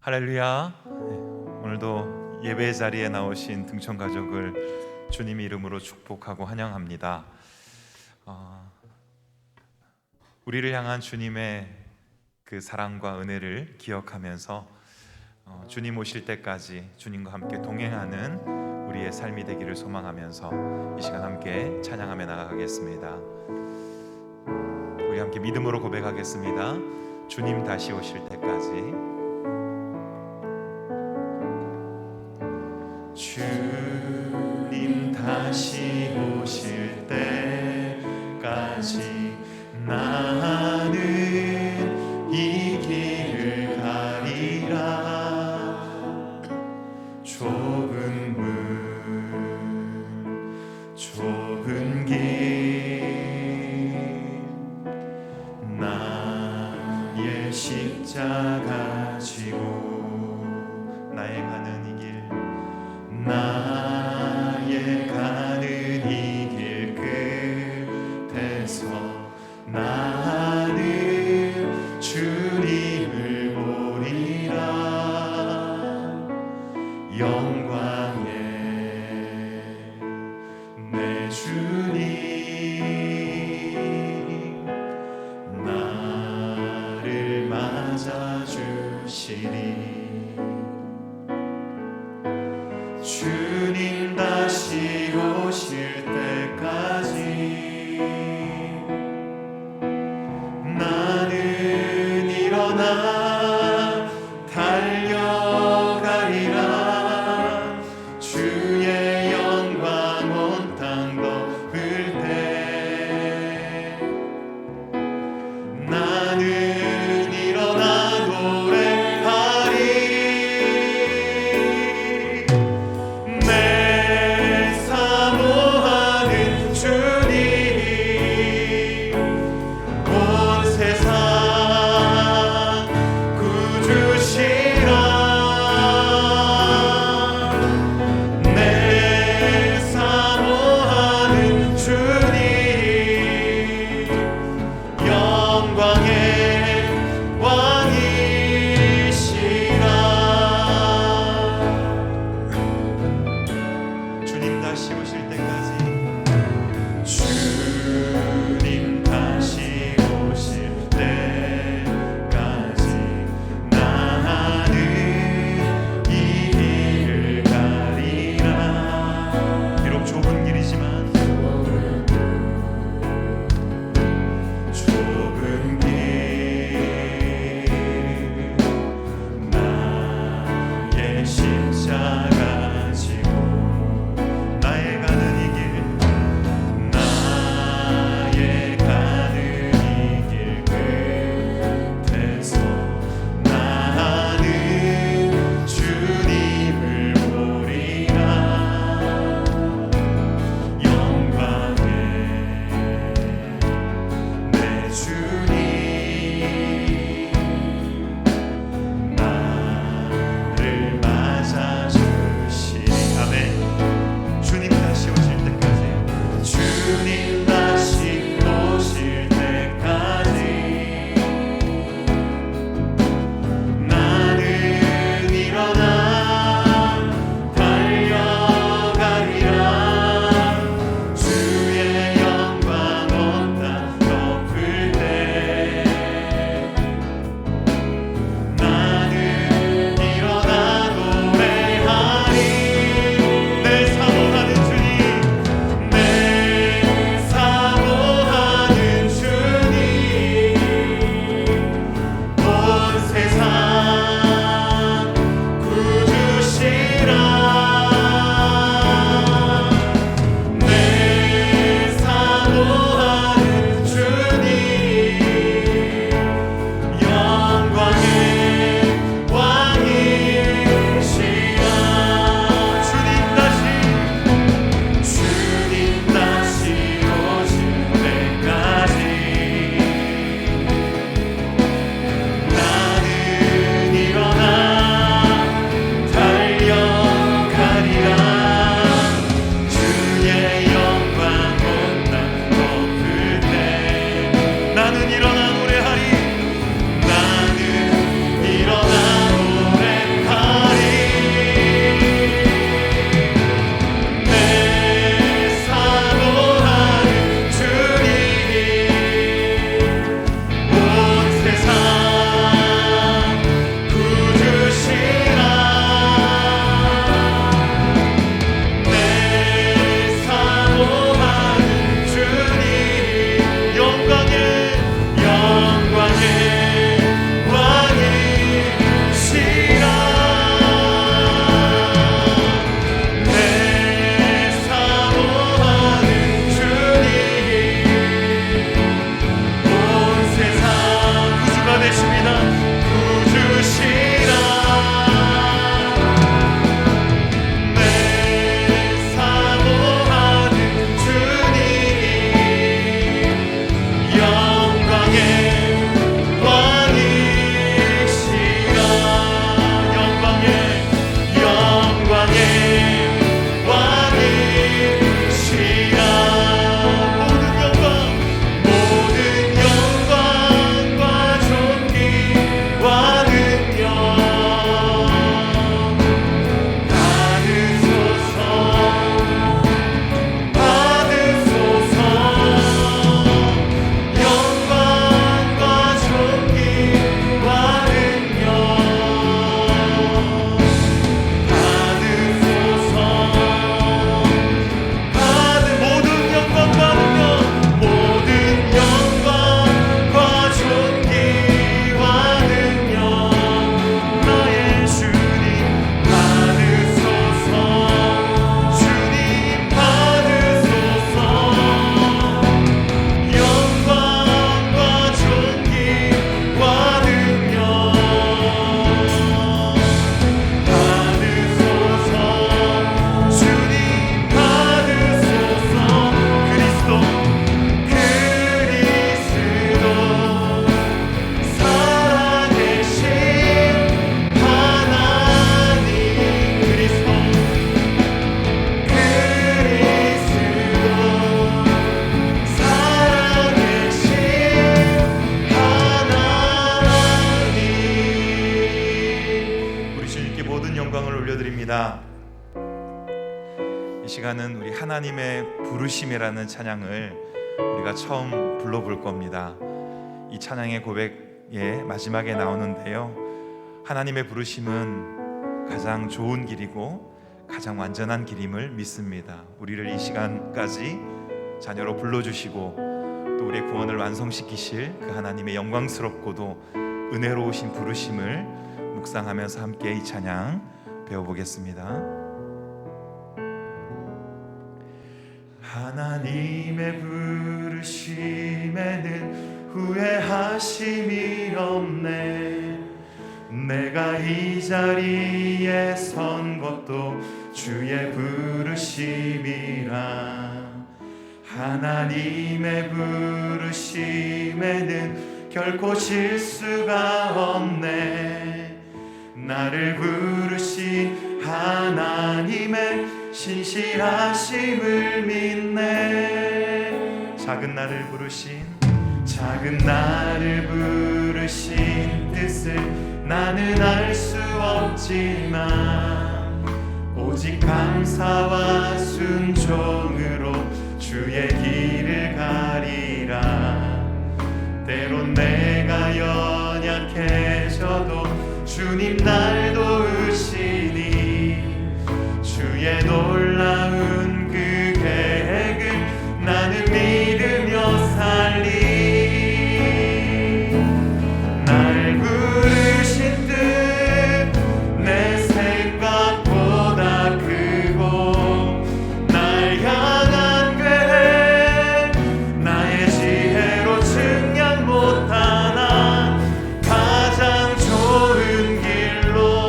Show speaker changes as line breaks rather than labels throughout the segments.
할렐루야. 오늘도 예배 자리에 나오신 등촌 가족을 주님 이름으로 축복하고 환영합니다. 우리를 향한 주님의 그 사랑과 은혜를 기억하면서 주님 오실 때까지 주님과 함께 동행하는 우리의 삶이 되기를 소망하면서 이 시간 함께 찬양하며 나아가겠습니다. 우리 함께 믿음으로 고백하겠습니다. 주님 다시 오실 때까지. 주님 다시 오실 때까지 나는 이 길을 가리라. 좁은 문 좁은 길 나의 십자가 지고 나의 가는 이 길 나의 가는 이 길 끝에서 나는 주님을 보리라. 영광의 내 주님 나를 맞아주시리. 주님 다시 오실 때까지 나는 일어나 달려가리라. 주의 영광 온 땅 덮을 때 나는 일어나 노래하리. 찬양하겠습니다. 이 시간은 우리 하나님의 부르심이라는 찬양을 우리가 처음 불러볼 겁니다. 이 찬양의 고백의 마지막에 나오는데요, 하나님의 부르심은 가장 좋은 길이고 가장 완전한 길임을 믿습니다. 우리를 이 시간까지 자녀로 불러주시고 또 우리의 구원을 완성시키실 그 하나님의 영광스럽고도 은혜로우신 부르심을 묵상하면서 함께 이 찬양 배워보겠습니다. 하나님의 부르심에는 후회하심이 없네. 내가 이 자리에 선 것도 주의 부르심이라. 하나님의 부르심에는 결코 실수가 없네. 나를 부르신 하나님의 신실하심을 믿네. 작은 나를 부르신 뜻을 나는 알 수 없지만 오직 감사와 순종으로 주의 길을 가리라. 때론 내가 연약해져도 주님 날 도우시니 주의 놀라운 그 계획을 나는 믿으며 살리. 날 부르신 뜻 내 생각보다 크고 날 향한 계획 나의 지혜로 측량 못하나 가장 좋은 길로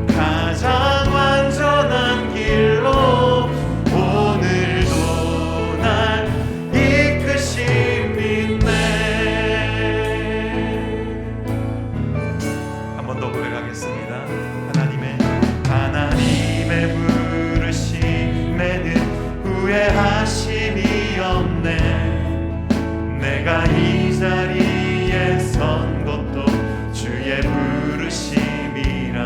가장 완전한 길로 오늘도 날 이끄신 믿네. 한 번 더 고백하겠습니다. 하나님의 부르심에는 후회하심이 없네. 내가 이 자리에 선 것도 주의 부르심이라.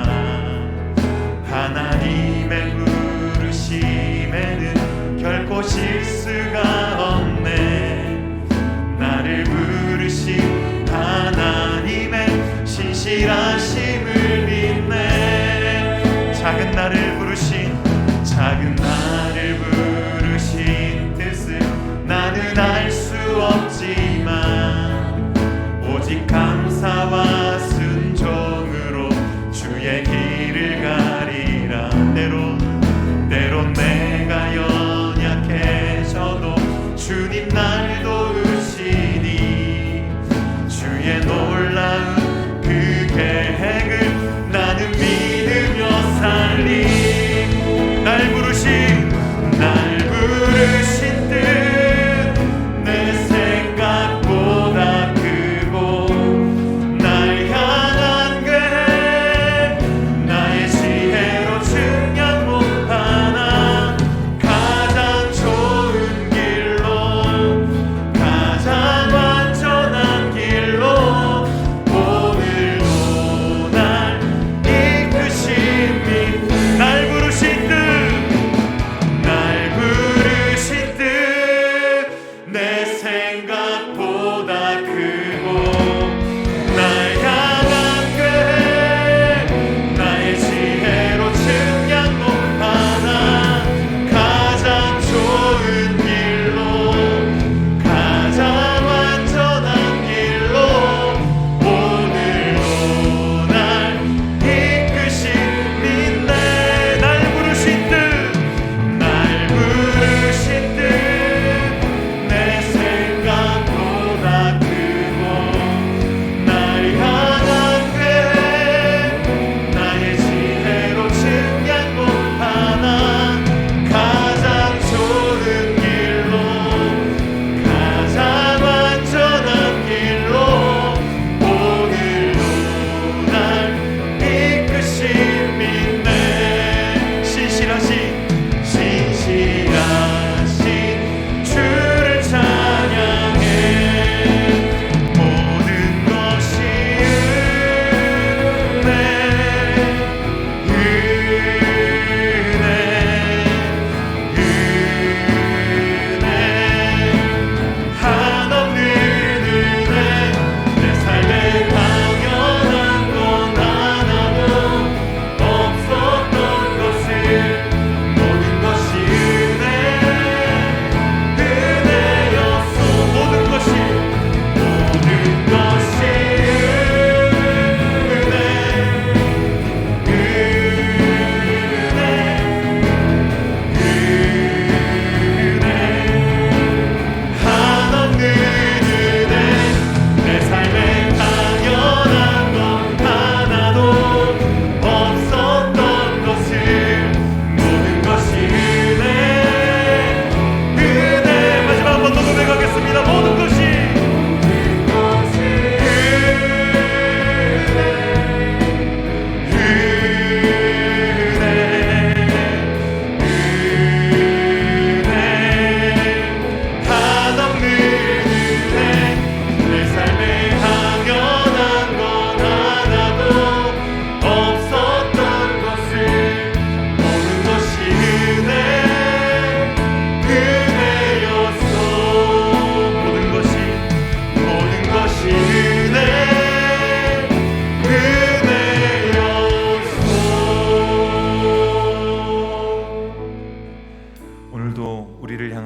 하나님의 부르심에는 결코 실수가 없네. 나를 부르신 하나님의 신실하심을 믿네. 작은 나를 부르신 뜻을 나는 알 수 없지만 오직 감사와 순종으로 주의 길을 가리라. 때론 내가 연약해져도 주님 날 도우시니 주의 놀라운 그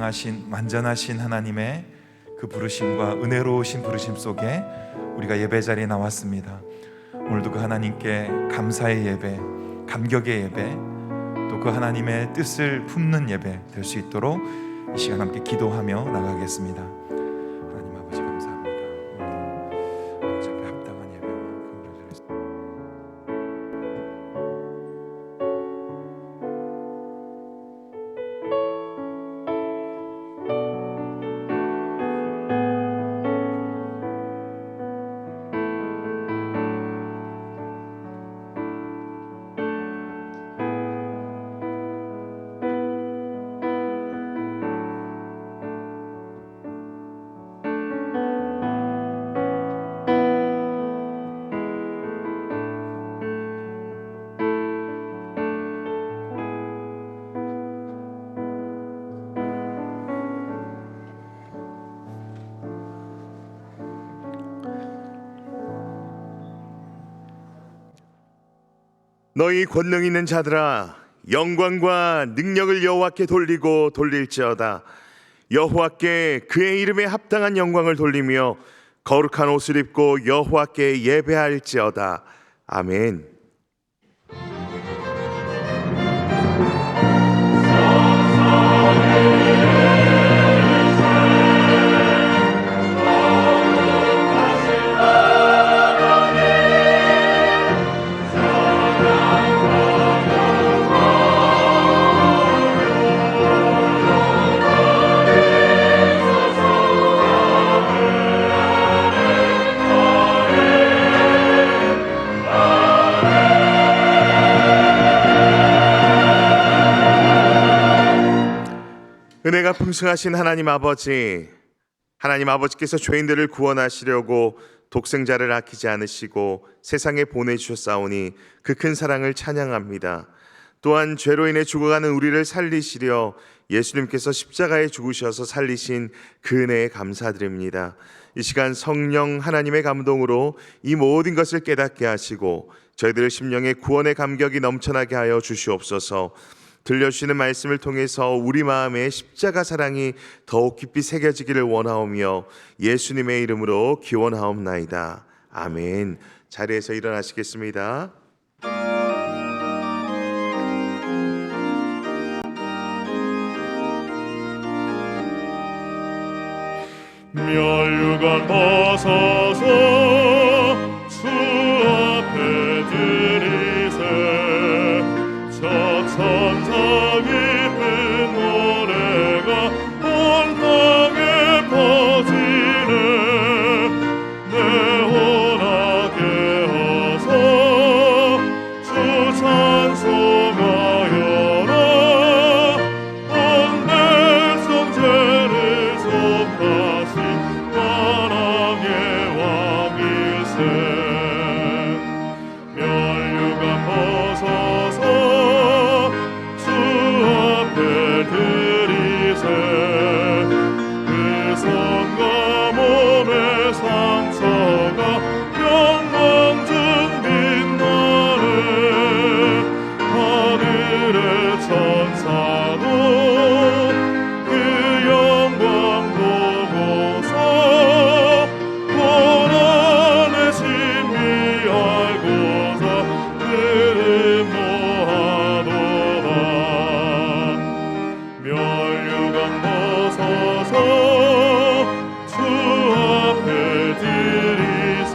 전능하신 완전하신 하나님의 그 부르심과 은혜로우신 부르심 속에 우리가 예배 자리에 나왔습니다. 오늘도 그 하나님께 감사의 예배, 감격의 예배, 또 그 하나님의 뜻을 품는 예배 될 수 있도록 이 시간 함께 기도하며 나가겠습니다. 하나님 아버지 감사합니다. 오늘도 아버지 앞에 합당한 예배와 긍휼을 드리겠습니다.
너희 권능 있는 자들아, 영광과 능력을 여호와께 돌리고 돌릴지어다. 여호와께 그의 이름에 합당한 영광을 돌리며 거룩한 옷을 입고 여호와께 예배할지어다. 아멘. 은혜가 풍성하신 하나님 아버지, 하나님 아버지께서 죄인들을 구원하시려고 독생자를 아끼지 않으시고 세상에 보내주셨사오니 그 큰 사랑을 찬양합니다. 또한 죄로 인해 죽어가는 우리를 살리시려 예수님께서 십자가에 죽으셔서 살리신 그 은혜에 감사드립니다. 이 시간 성령 하나님의 감동으로 이 모든 것을 깨닫게 하시고 저희들 심령의 구원의 감격이 넘쳐나게 하여 주시옵소서. 들려주시는 말씀을 통해서 우리 마음에 십자가 사랑이 더욱 깊이 새겨지기를 원하오며 예수님의 이름으로 기원하옵나이다. 아멘. 자리에서 일어나시겠습니다.
멸류관 벗어서 주 앞에 드리세. 저 천사 기쁜 노래가 온 땅에 퍼지네. 내혼하게 하소 주 찬송하여라. 온 백성 죄를 속하신 만왕의 왕이세. 멸류관 벗어서 주 앞에 드리세. 그 손과 몸의 상처가 영광 중 빛나네. 하늘의 천사도 그 영광 보고서 고난의 신비 알고서 그를 모하도다. 멸류관 벗어서 주 앞에 드리세.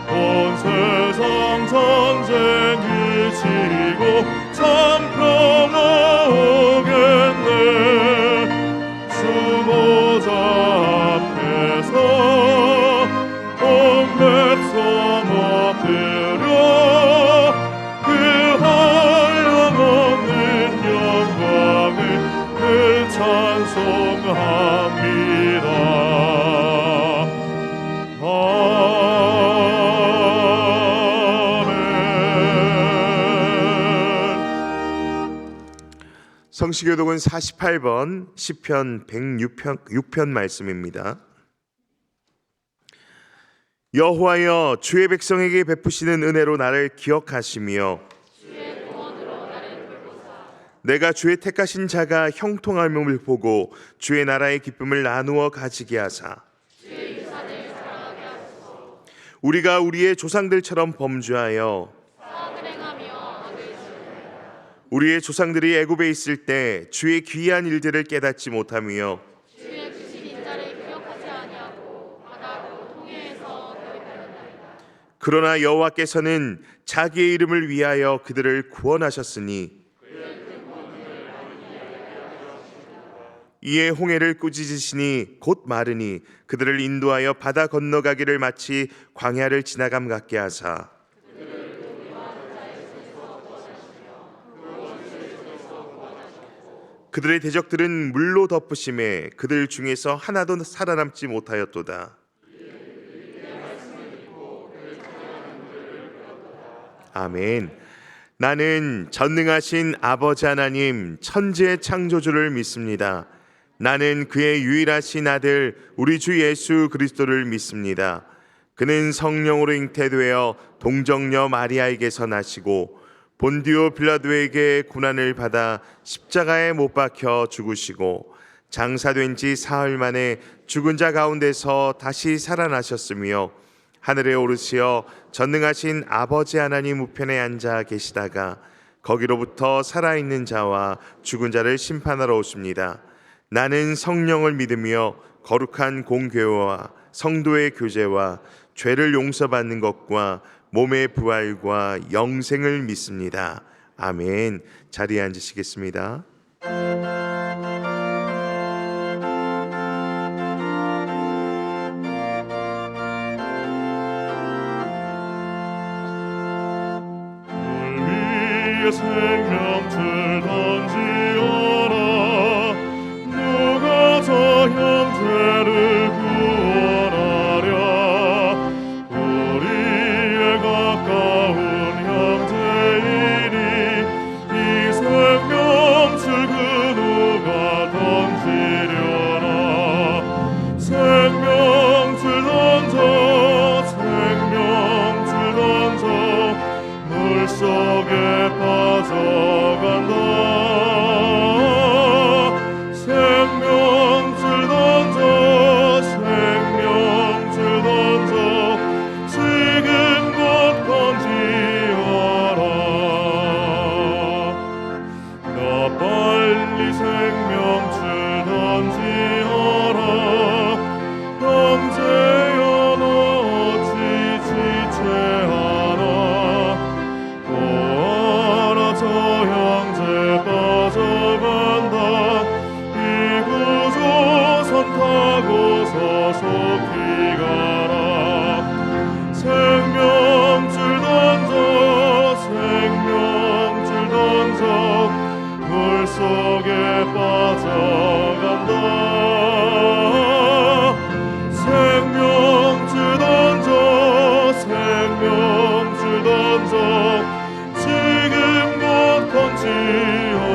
온 세상 전쟁 그치고 참 평화 오겠네. 수모자 앞에서 온 백성 엎드려 그 한량없는 영광을 늘 찬송합니다.
성시교독은 48번 시편 106편 말씀입니다. 여호와여, 주의 백성에게 베푸시는 은혜로 나를 기억하시며 내가 주의 택하신 자가 형통함을 보고 주의 나라의 기쁨을 나누어 가지게 하사 우리가 우리의 조상들처럼 범죄하여 우리의 조상들이 애굽에 있을 때 주의 귀한 일들을 깨닫지 못하며
주의 크신 인자를 기억하지 아니하고 바다로 통해서 거듭나리이다.
그러나 여호와께서는 자기의 이름을 위하여 그들을 구원하셨으니 이에 홍해를 꾸짖으시니 곧 마르니 그들을 인도하여 바다 건너가기를 마치 광야를 지나감 같게 하사 그들의 대적들은 물로 덮으심에 그들 중에서 하나도 살아남지 못하였도다. 아멘. 나는 전능하신 아버지 하나님 천지의 창조주를 믿습니다. 나는 그의 유일하신 아들 우리 주 예수 그리스도를 믿습니다. 그는 성령으로 잉태되어 동정녀 마리아에게서 나시고 본디오 빌라도에게 고난을 받아 십자가에 못 박혀 죽으시고 장사된 지 사흘 만에 죽은 자 가운데서 다시 살아나셨으며 하늘에 오르시어 전능하신 아버지 하나님 우편에 앉아 계시다가 거기로부터 살아있는 자와 죽은 자를 심판하러 오십니다. 나는 성령을 믿으며 거룩한 공교회와 성도의 교제와 죄를 용서받는 것과 몸의 부활과 영생을 믿습니다. 아멘. 자리에 앉으시겠습니다.
물 위에 생명줄 던지어라. 누가 저 형제를 구원하랴. 우리의 가까운 형제이니 이 생명줄 그 누가 던지려나. 생명줄 던져 생명줄 던져 물속에 빠져간다. 생명줄 던져 생명줄 던져 지금 곧 던지어라. 너 빨리 생명줄 던지어라. 형제여 너 어찌 지체하나. 보아라 저 형제 빠져간다. 이구조선 타고서 속히 가라. 생명줄 던져 생명줄 던져 물속에 빠져간다. 생명줄 던져 생명줄 던져 지금 곧 던지어라.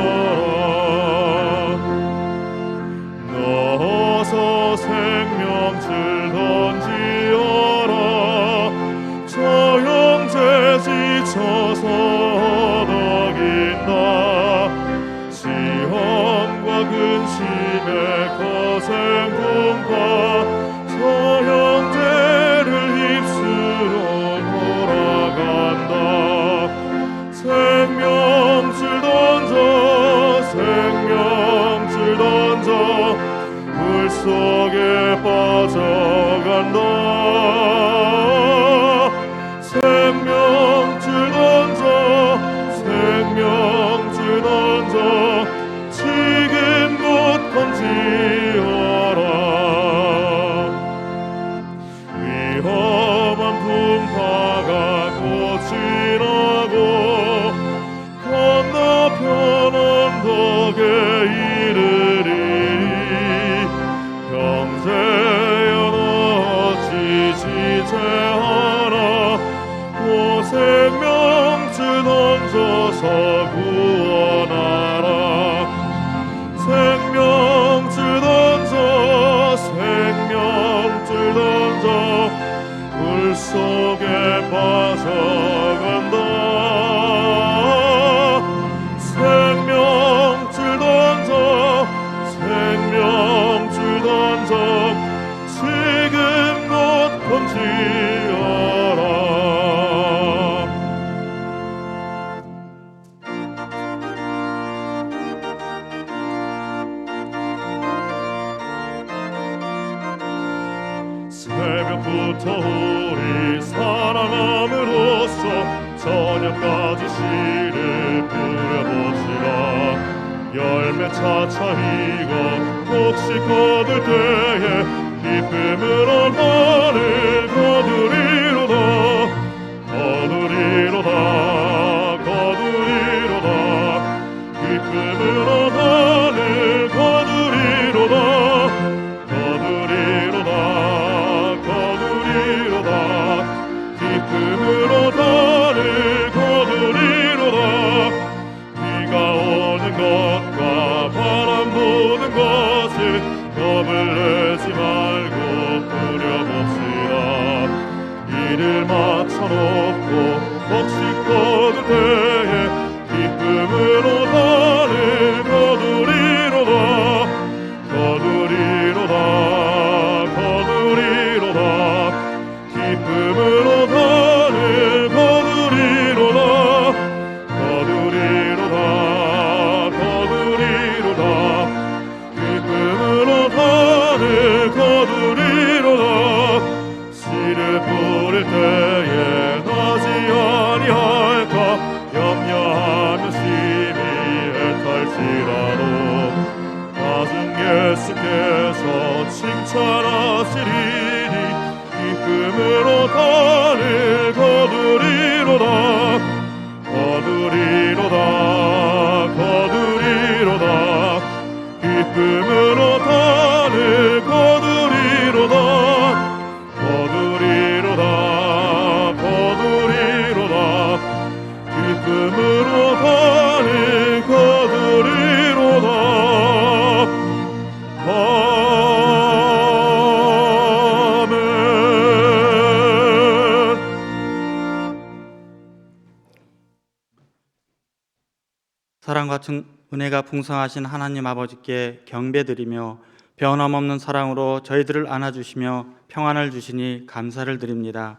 넣어서 생명줄 던지어라. 저 형제 지쳐서 허덕인다. 시험과 근심의 거센 분파 저 형제를 휩쓸어 돌아간다. 생명줄 던져 생명줄 던져 물속에 빠져간다. 생명줄 던져 저녁까지 씨를 뿌려봅시다. 열매 차차 익어 혹시 거둘 때에 기쁨으로 나를 거두리로다. 거두리로다. 거두리로다. 기쁨으로 나를 거두리로다. 거두리로다. 거두리로다. 기쁨으로 나를 거두리로다. 비가 오는 것과 바람 부는 것을 겁을 내지 말고 뿌려봅시다. 이를 맞춰놓고 혹시 거둘 때에 기쁨으로 나를 거두리로다. 거두리로다. 거두리로다. 기쁨으로 나를 거두리로다. 거두리로다. 거두리로다. 기쁨으로 나를 거두리로다. 씨를 뿌릴 때에 나지 아니할까 염려하며 심히 애탈지라도 낮은 예수께서 칭찬하시리니 기쁨으로 나를 거두리로다. 거두리로다. 거두리로다. 기쁨으로 나를 거두리로다. 거두리로다. 거두리로다. 기쁨으로 나를 거두리로다.
사랑과 은혜가 풍성하신 하나님 아버지께 경배드리며 변함없는 사랑으로 저희들을 안아주시며 평안을 주시니 감사를 드립니다.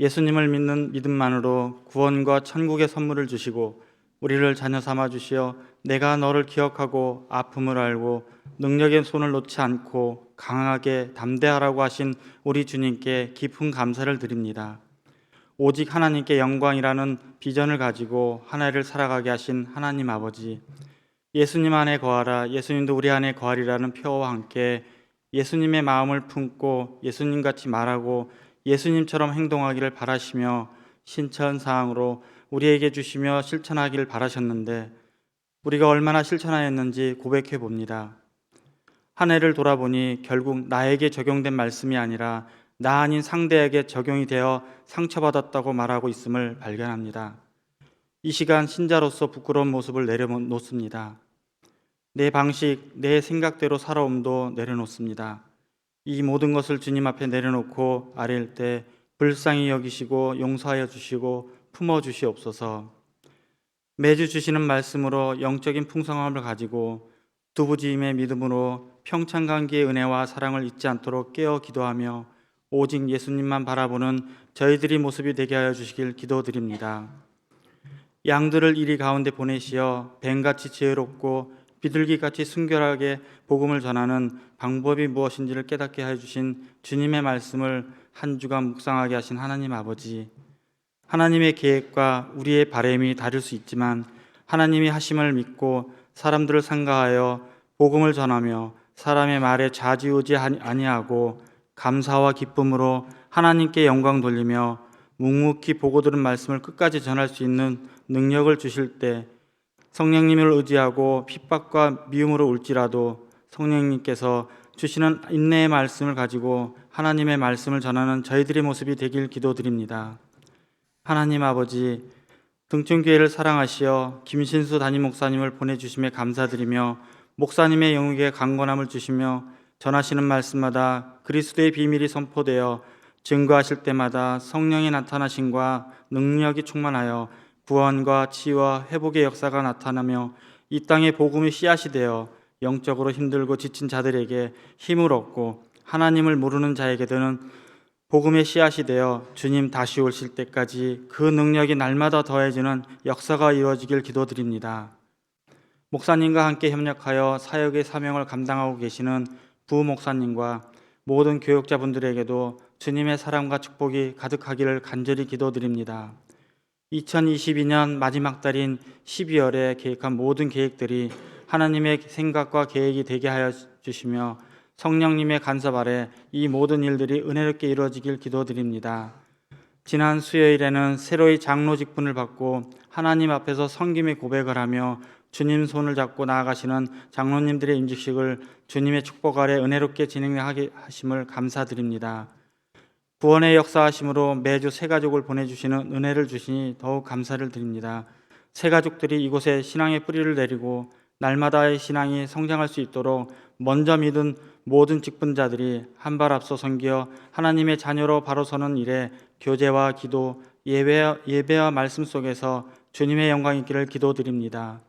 예수님을 믿는 믿음만으로 구원과 천국의 선물을 주시고 우리를 자녀 삼아 주시어 내가 너를 기억하고 아픔을 알고 능력의 손을 놓지 않고 강하게 담대하라고 하신 우리 주님께 깊은 감사를 드립니다. 오직 하나님께 영광이라는 비전을 가지고 한 해를 살아가게 하신 하나님 아버지, 예수님 안에 거하라, 예수님도 우리 안에 거하리라는 표어와 함께 예수님의 마음을 품고 예수님같이 말하고 예수님처럼 행동하기를 바라시며 신천사항으로 우리에게 주시며 실천하기를 바라셨는데 우리가 얼마나 실천하였는지 고백해 봅니다. 한 해를 돌아보니 결국 나에게 적용된 말씀이 아니라 나 아닌 상대에게 적용이 되어 상처받았다고 말하고 있음을 발견합니다. 이 시간 신자로서 부끄러운 모습을 내려놓습니다. 내 방식, 내 생각대로 살아옴도 내려놓습니다. 이 모든 것을 주님 앞에 내려놓고 아뢰일 때 불쌍히 여기시고 용서하여 주시고 품어주시옵소서. 매주 주시는 말씀으로 영적인 풍성함을 가지고 두부지임의 믿음으로 평창감기의 은혜와 사랑을 잊지 않도록 깨어 기도하며 오직 예수님만 바라보는 저희들이 모습이 되게 하여 주시길 기도드립니다. 양들을 이리 가운데 보내시어 뱀같이 지혜롭고 비둘기같이 순결하게 복음을 전하는 방법이 무엇인지를 깨닫게 해주신 주님의 말씀을 한 주간 묵상하게 하신 하나님 아버지, 하나님의 계획과 우리의 바람이 다를 수 있지만 하나님이 하심을 믿고 사람들을 상가하여 복음을 전하며 사람의 말에 좌지우지 아니하고 감사와 기쁨으로 하나님께 영광 돌리며 묵묵히 보고 들은 말씀을 끝까지 전할 수 있는 능력을 주실 때 성령님을 의지하고 핍박과 미움으로 울지라도 성령님께서 주시는 인내의 말씀을 가지고 하나님의 말씀을 전하는 저희들의 모습이 되길 기도드립니다. 하나님 아버지, 등촌교회를 사랑하시어 김신수 담임 목사님을 보내주심에 감사드리며 목사님의 영역에 강건함을 주시며 전하시는 말씀마다 그리스도의 비밀이 선포되어 증거하실 때마다 성령의 나타나심과 능력이 충만하여 구원과 치유와 회복의 역사가 나타나며 이 땅에 복음의 씨앗이 되어 영적으로 힘들고 지친 자들에게 힘을 얻고 하나님을 모르는 자에게는 복음의 씨앗이 되어 주님 다시 오실 때까지 그 능력이 날마다 더해지는 역사가 이루어지길 기도드립니다. 목사님과 함께 협력하여 사역의 사명을 감당하고 계시는 부목사님과 모든 교역자분들에게도 주님의 사랑과 축복이 가득하기를 간절히 기도드립니다. 2022년 마지막 달인 12월에 계획한 모든 계획들이 하나님의 생각과 계획이 되게 하여 주시며 성령님의 간섭 아래 이 모든 일들이 은혜롭게 이루어지길 기도드립니다. 지난 수요일에는 새로이 장로 직분을 받고 하나님 앞에서 섬김의 고백을 하며 주님 손을 잡고 나아가시는 장로님들의 임직식을 주님의 축복 아래 은혜롭게 진행하게 하심을 감사드립니다. 구원의 역사하심으로 매주 새 가족을 보내주시는 은혜를 주시니 더욱 감사를 드립니다. 새 가족들이 이곳에 신앙의 뿌리를 내리고 날마다의 신앙이 성장할 수 있도록 먼저 믿은 모든 직분자들이 한 발 앞서 섬겨 하나님의 자녀로 바로 서는 일에 교제와 기도, 예배와 말씀 속에서 주님의 영광 있기를 기도드립니다.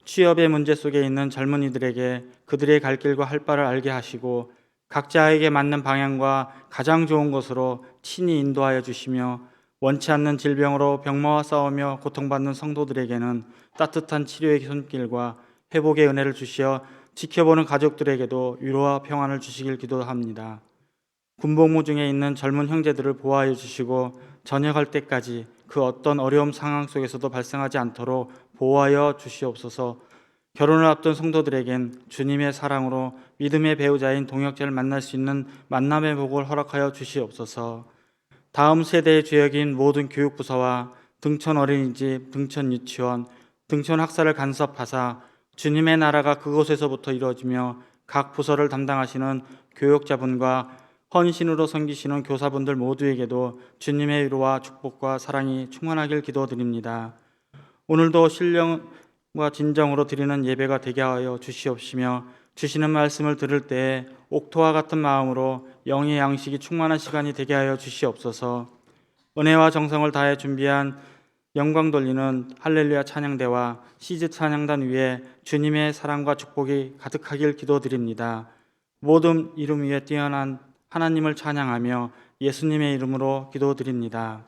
취업의 문제 속에 있는 젊은이들에게 그들의 갈 길과 할 바를 알게 하시고 각자에게 맞는 방향과 가장 좋은 곳으로 친히 인도하여 주시며 원치 않는 질병으로 병마와 싸우며 고통받는 성도들에게는 따뜻한 치료의 손길과 회복의 은혜를 주시어 지켜보는 가족들에게도 위로와 평안을 주시길 기도합니다. 군복무 중에 있는 젊은 형제들을 보호하여 주시고 전역할 때까지 그 어떤 어려움 상황 속에서도 발생하지 않도록 보호하여 주시옵소서. 결혼을 앞둔 성도들에겐 주님의 사랑으로 믿음의 배우자인 동역자를 만날 수 있는 만남의 복을 허락하여 주시옵소서. 다음 세대의 주역인 모든 교육부서와 등촌 어린이집, 등촌 유치원, 등촌 학사를 간섭하사 주님의 나라가 그곳에서부터 이루어지며 각 부서를 담당하시는 교육자분과 헌신으로 섬기시는 교사분들 모두에게도 주님의 위로와 축복과 사랑이 충만하길 기도드립니다. 오늘도 신령과 진정으로 드리는 예배가 되게 하여 주시옵시며 주시는 말씀을 들을 때에 옥토와 같은 마음으로 영의 양식이 충만한 시간이 되게 하여 주시옵소서. 은혜와 정성을 다해 준비한 영광 돌리는 할렐루야 찬양대와 시즈 찬양단 위에 주님의 사랑과 축복이 가득하길 기도드립니다. 모든 이름 위에 뛰어난 하나님을 찬양하며 예수님의 이름으로 기도드립니다.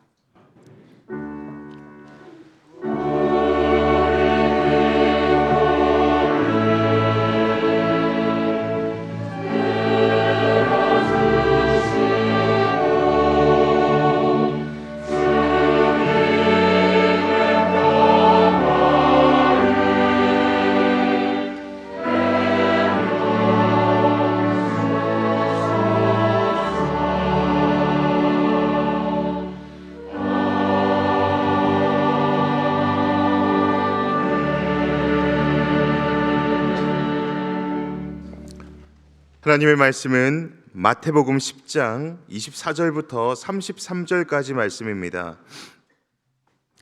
하나님의 말씀은 마태복음 10장 24절부터 33절까지 말씀입니다.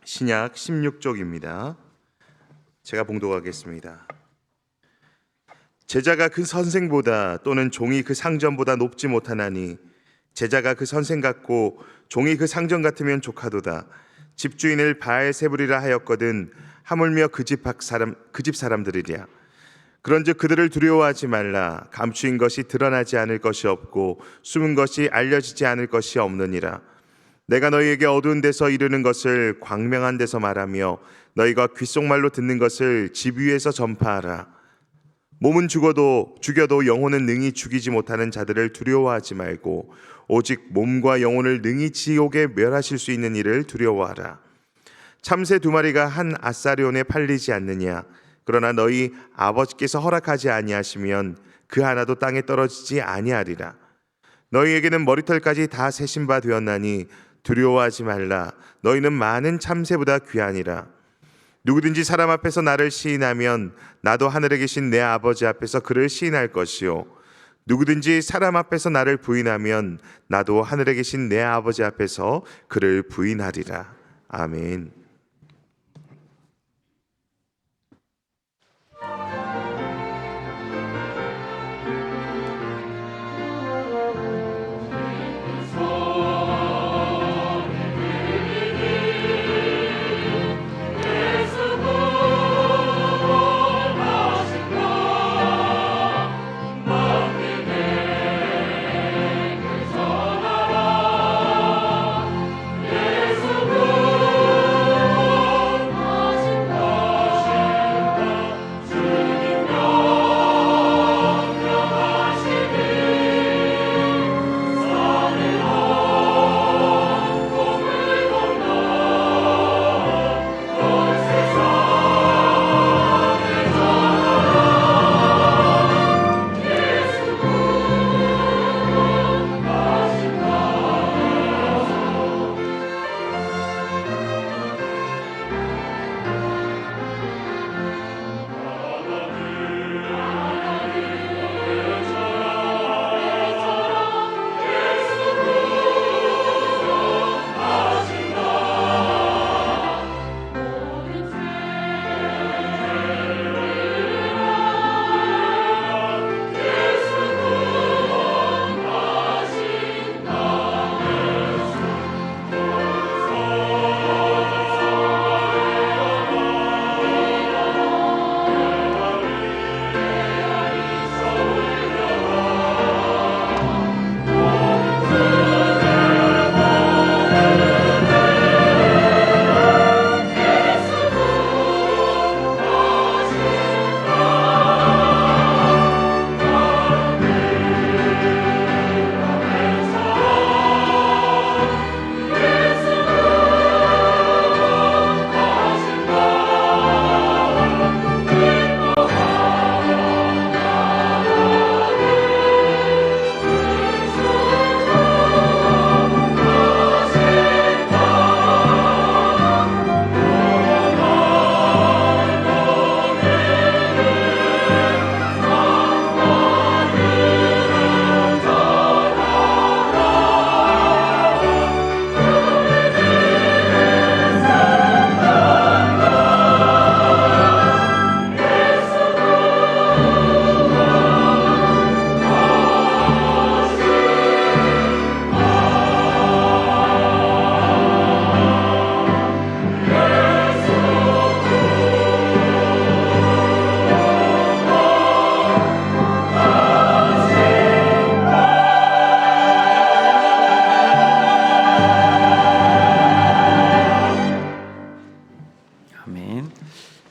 신약 16쪽입니다. 제가 봉독하겠습니다. 제자가 그 선생보다 또는 종이 그 상전보다 높지 못하나니 제자가 그 선생 같고 종이 그 상전 같으면 족하도다. 집주인을 바알세불이라 하였거든 하물며 그 집 사람들이랴. 그런즉 그들을 두려워하지 말라. 감추인 것이 드러나지 않을 것이 없고 숨은 것이 알려지지 않을 것이 없느니라. 내가 너희에게 어두운 데서 이르는 것을 광명한 데서 말하며 너희가 귓속말로 듣는 것을 집 위에서 전파하라. 몸은 죽여도 영혼은 능히 죽이지 못하는 자들을 두려워하지 말고 오직 몸과 영혼을 능히 지옥에 멸하실 수 있는 이를 두려워하라. 참새 2마리가 한 아사리온에 팔리지 않느냐. 그러나 너희 아버지께서 허락하지 아니하시면 그 하나도 땅에 떨어지지 아니하리라. 너희에게는 머리털까지 다 세신 바 되었나니 두려워하지 말라. 너희는 많은 참새보다 귀하니라. 누구든지 사람 앞에서 나를 시인하면 나도 하늘에 계신 내 아버지 앞에서 그를 시인할 것이요 누구든지 사람 앞에서 나를 부인하면 나도 하늘에 계신 내 아버지 앞에서 그를 부인하리라. 아멘.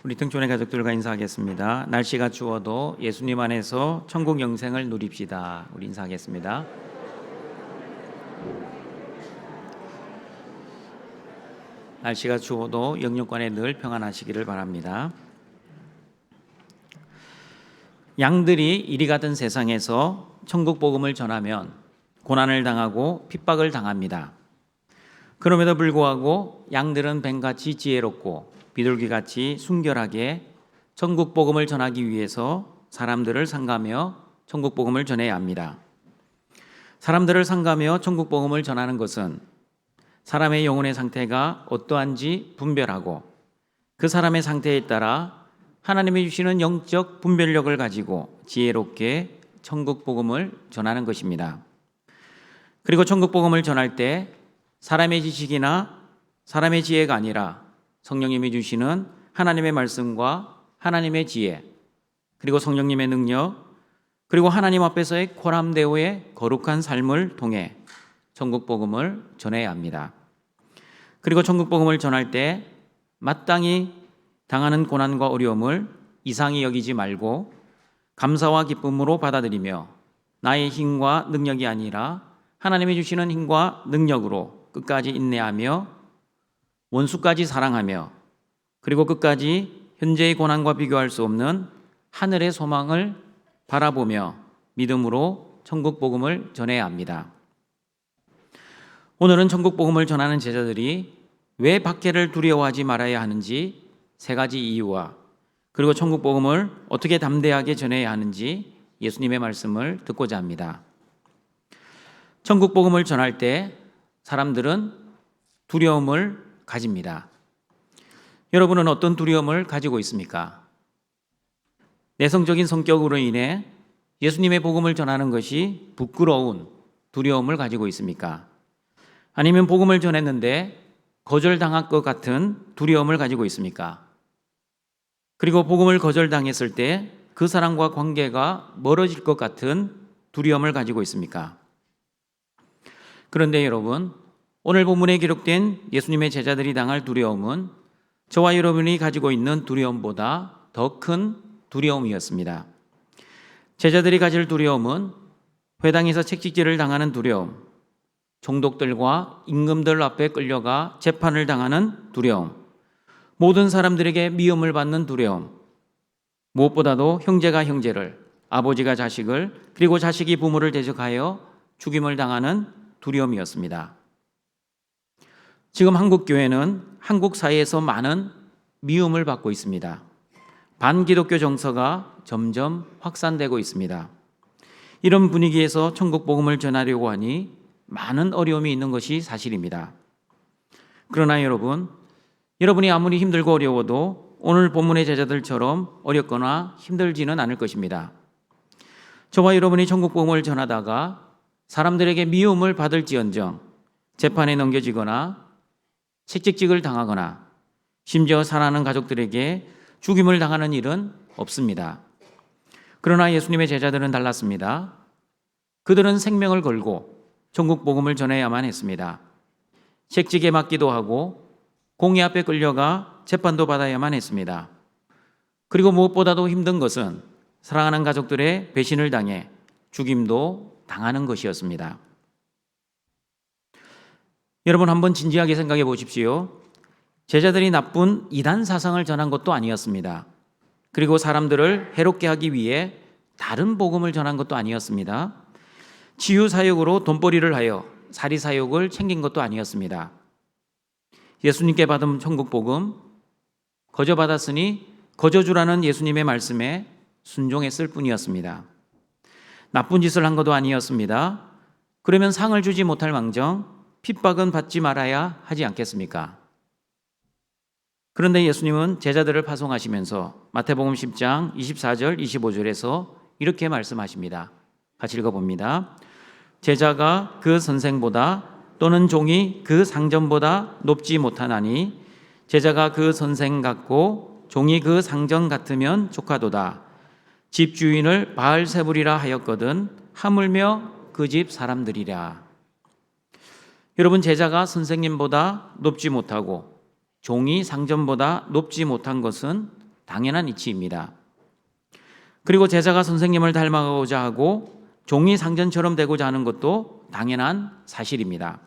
우리 등촌의 가족들과 인사하겠습니다. 날씨가 추워도 예수님 안에서 천국 영생을 누립시다. 우리 인사하겠습니다. 날씨가 추워도 영육간에 늘 평안하시기를 바랍니다. 양들이 이리 가던 세상에서 천국 복음을 전하면 고난을 당하고 핍박을 당합니다. 그럼에도 불구하고 양들은 뱀같이 지혜롭고 비둘기같이 순결하게 천국 복음을 전하기 위해서 사람들을 상가며 천국 복음을 전해야 합니다. 사람들을 상가며 천국 복음을 전하는 것은 사람의 영혼의 상태가 어떠한지 분별하고 그 사람의 상태에 따라 하나님이 주시는 영적 분별력을 가지고 지혜롭게 천국 복음을 전하는 것입니다. 그리고 천국 복음을 전할 때 사람의 지식이나 사람의 지혜가 아니라 성령님이 주시는 하나님의 말씀과 하나님의 지혜, 그리고 성령님의 능력, 그리고 하나님 앞에서의 코람데오의 거룩한 삶을 통해 천국 복음을 전해야 합니다. 그리고 천국 복음을 전할 때 마땅히 당하는 고난과 어려움을 이상히 여기지 말고 감사와 기쁨으로 받아들이며 나의 힘과 능력이 아니라 하나님이 주시는 힘과 능력으로 끝까지 인내하며 원수까지 사랑하며 그리고 끝까지 현재의 고난과 비교할 수 없는 하늘의 소망을 바라보며 믿음으로 천국 복음을 전해야 합니다. 오늘은 천국 복음을 전하는 제자들이 왜 박해를 두려워하지 말아야 하는지 세 가지 이유와 그리고 천국 복음을 어떻게 담대하게 전해야 하는지 예수님의 말씀을 듣고자 합니다. 천국 복음을 전할 때 사람들은 두려움을 가집니다. 여러분은 어떤 두려움을 가지고 있습니까? 내성적인 성격으로 인해 예수님의 복음을 전하는 것이 부끄러운 두려움을 가지고 있습니까? 아니면 복음을 전했는데 거절당할 것 같은 두려움을 가지고 있습니까? 그리고 복음을 거절당했을 때 그 사람과 관계가 멀어질 것 같은 두려움을 가지고 있습니까? 그런데 여러분, 오늘 본문에 기록된 예수님의 제자들이 당할 두려움은 저와 여러분이 가지고 있는 두려움보다 더 큰 두려움이었습니다. 제자들이 가질 두려움은 회당에서 책찍질을 당하는 두려움, 종독들과 임금들 앞에 끌려가 재판을 당하는 두려움, 모든 사람들에게 미움을 받는 두려움, 무엇보다도 형제가 형제를, 아버지가 자식을, 그리고 자식이 부모를 대적하여 죽임을 당하는 두려움이었습니다. 지금 한국 교회는 한국 사회에서 많은 미움을 받고 있습니다. 반기독교 정서가 점점 확산되고 있습니다. 이런 분위기에서 천국 복음을 전하려고 하니 많은 어려움이 있는 것이 사실입니다. 그러나 여러분이 아무리 힘들고 어려워도 오늘 본문의 제자들처럼 어렵거나 힘들지는 않을 것입니다. 저와 여러분이 천국 복음을 전하다가 사람들에게 미움을 받을지언정 재판에 넘겨지거나 책찍질을 당하거나 심지어 사랑하는 가족들에게 죽임을 당하는 일은 없습니다. 그러나 예수님의 제자들은 달랐습니다. 그들은 생명을 걸고 천국 복음을 전해야만 했습니다. 책찍에 맞기도 하고 공의 앞에 끌려가 재판도 받아야만 했습니다. 그리고 무엇보다도 힘든 것은 사랑하는 가족들의 배신을 당해 죽임도 당하는 것이었습니다. 여러분 한번 진지하게 생각해 보십시오. 제자들이 나쁜 이단 사상을 전한 것도 아니었습니다. 그리고 사람들을 해롭게 하기 위해 다른 복음을 전한 것도 아니었습니다. 치유 사역으로 돈벌이를 하여 사리 사역을 챙긴 것도 아니었습니다. 예수님께 받은 천국 복음 거저 받았으니 거저 주라는 예수님의 말씀에 순종했을 뿐이었습니다. 나쁜 짓을 한 것도 아니었습니다. 그러면 상을 주지 못할 망정 핍박은 받지 말아야 하지 않겠습니까? 그런데 예수님은 제자들을 파송하시면서 마태복음 10장 24절 25절에서 이렇게 말씀하십니다. 같이 읽어봅니다. 제자가 그 선생보다 또는 종이 그 상전보다 높지 못하나니 제자가 그 선생 같고 종이 그 상전 같으면 족하도다. 집주인을 바알세불이라 하였거든 하물며 그 집 사람들이라. 여러분, 제자가 선생님보다 높지 못하고 종이 상전보다 높지 못한 것은 당연한 이치입니다. 그리고 제자가 선생님을 닮아가고자 하고 종이 상전처럼 되고자 하는 것도 당연한 사실입니다.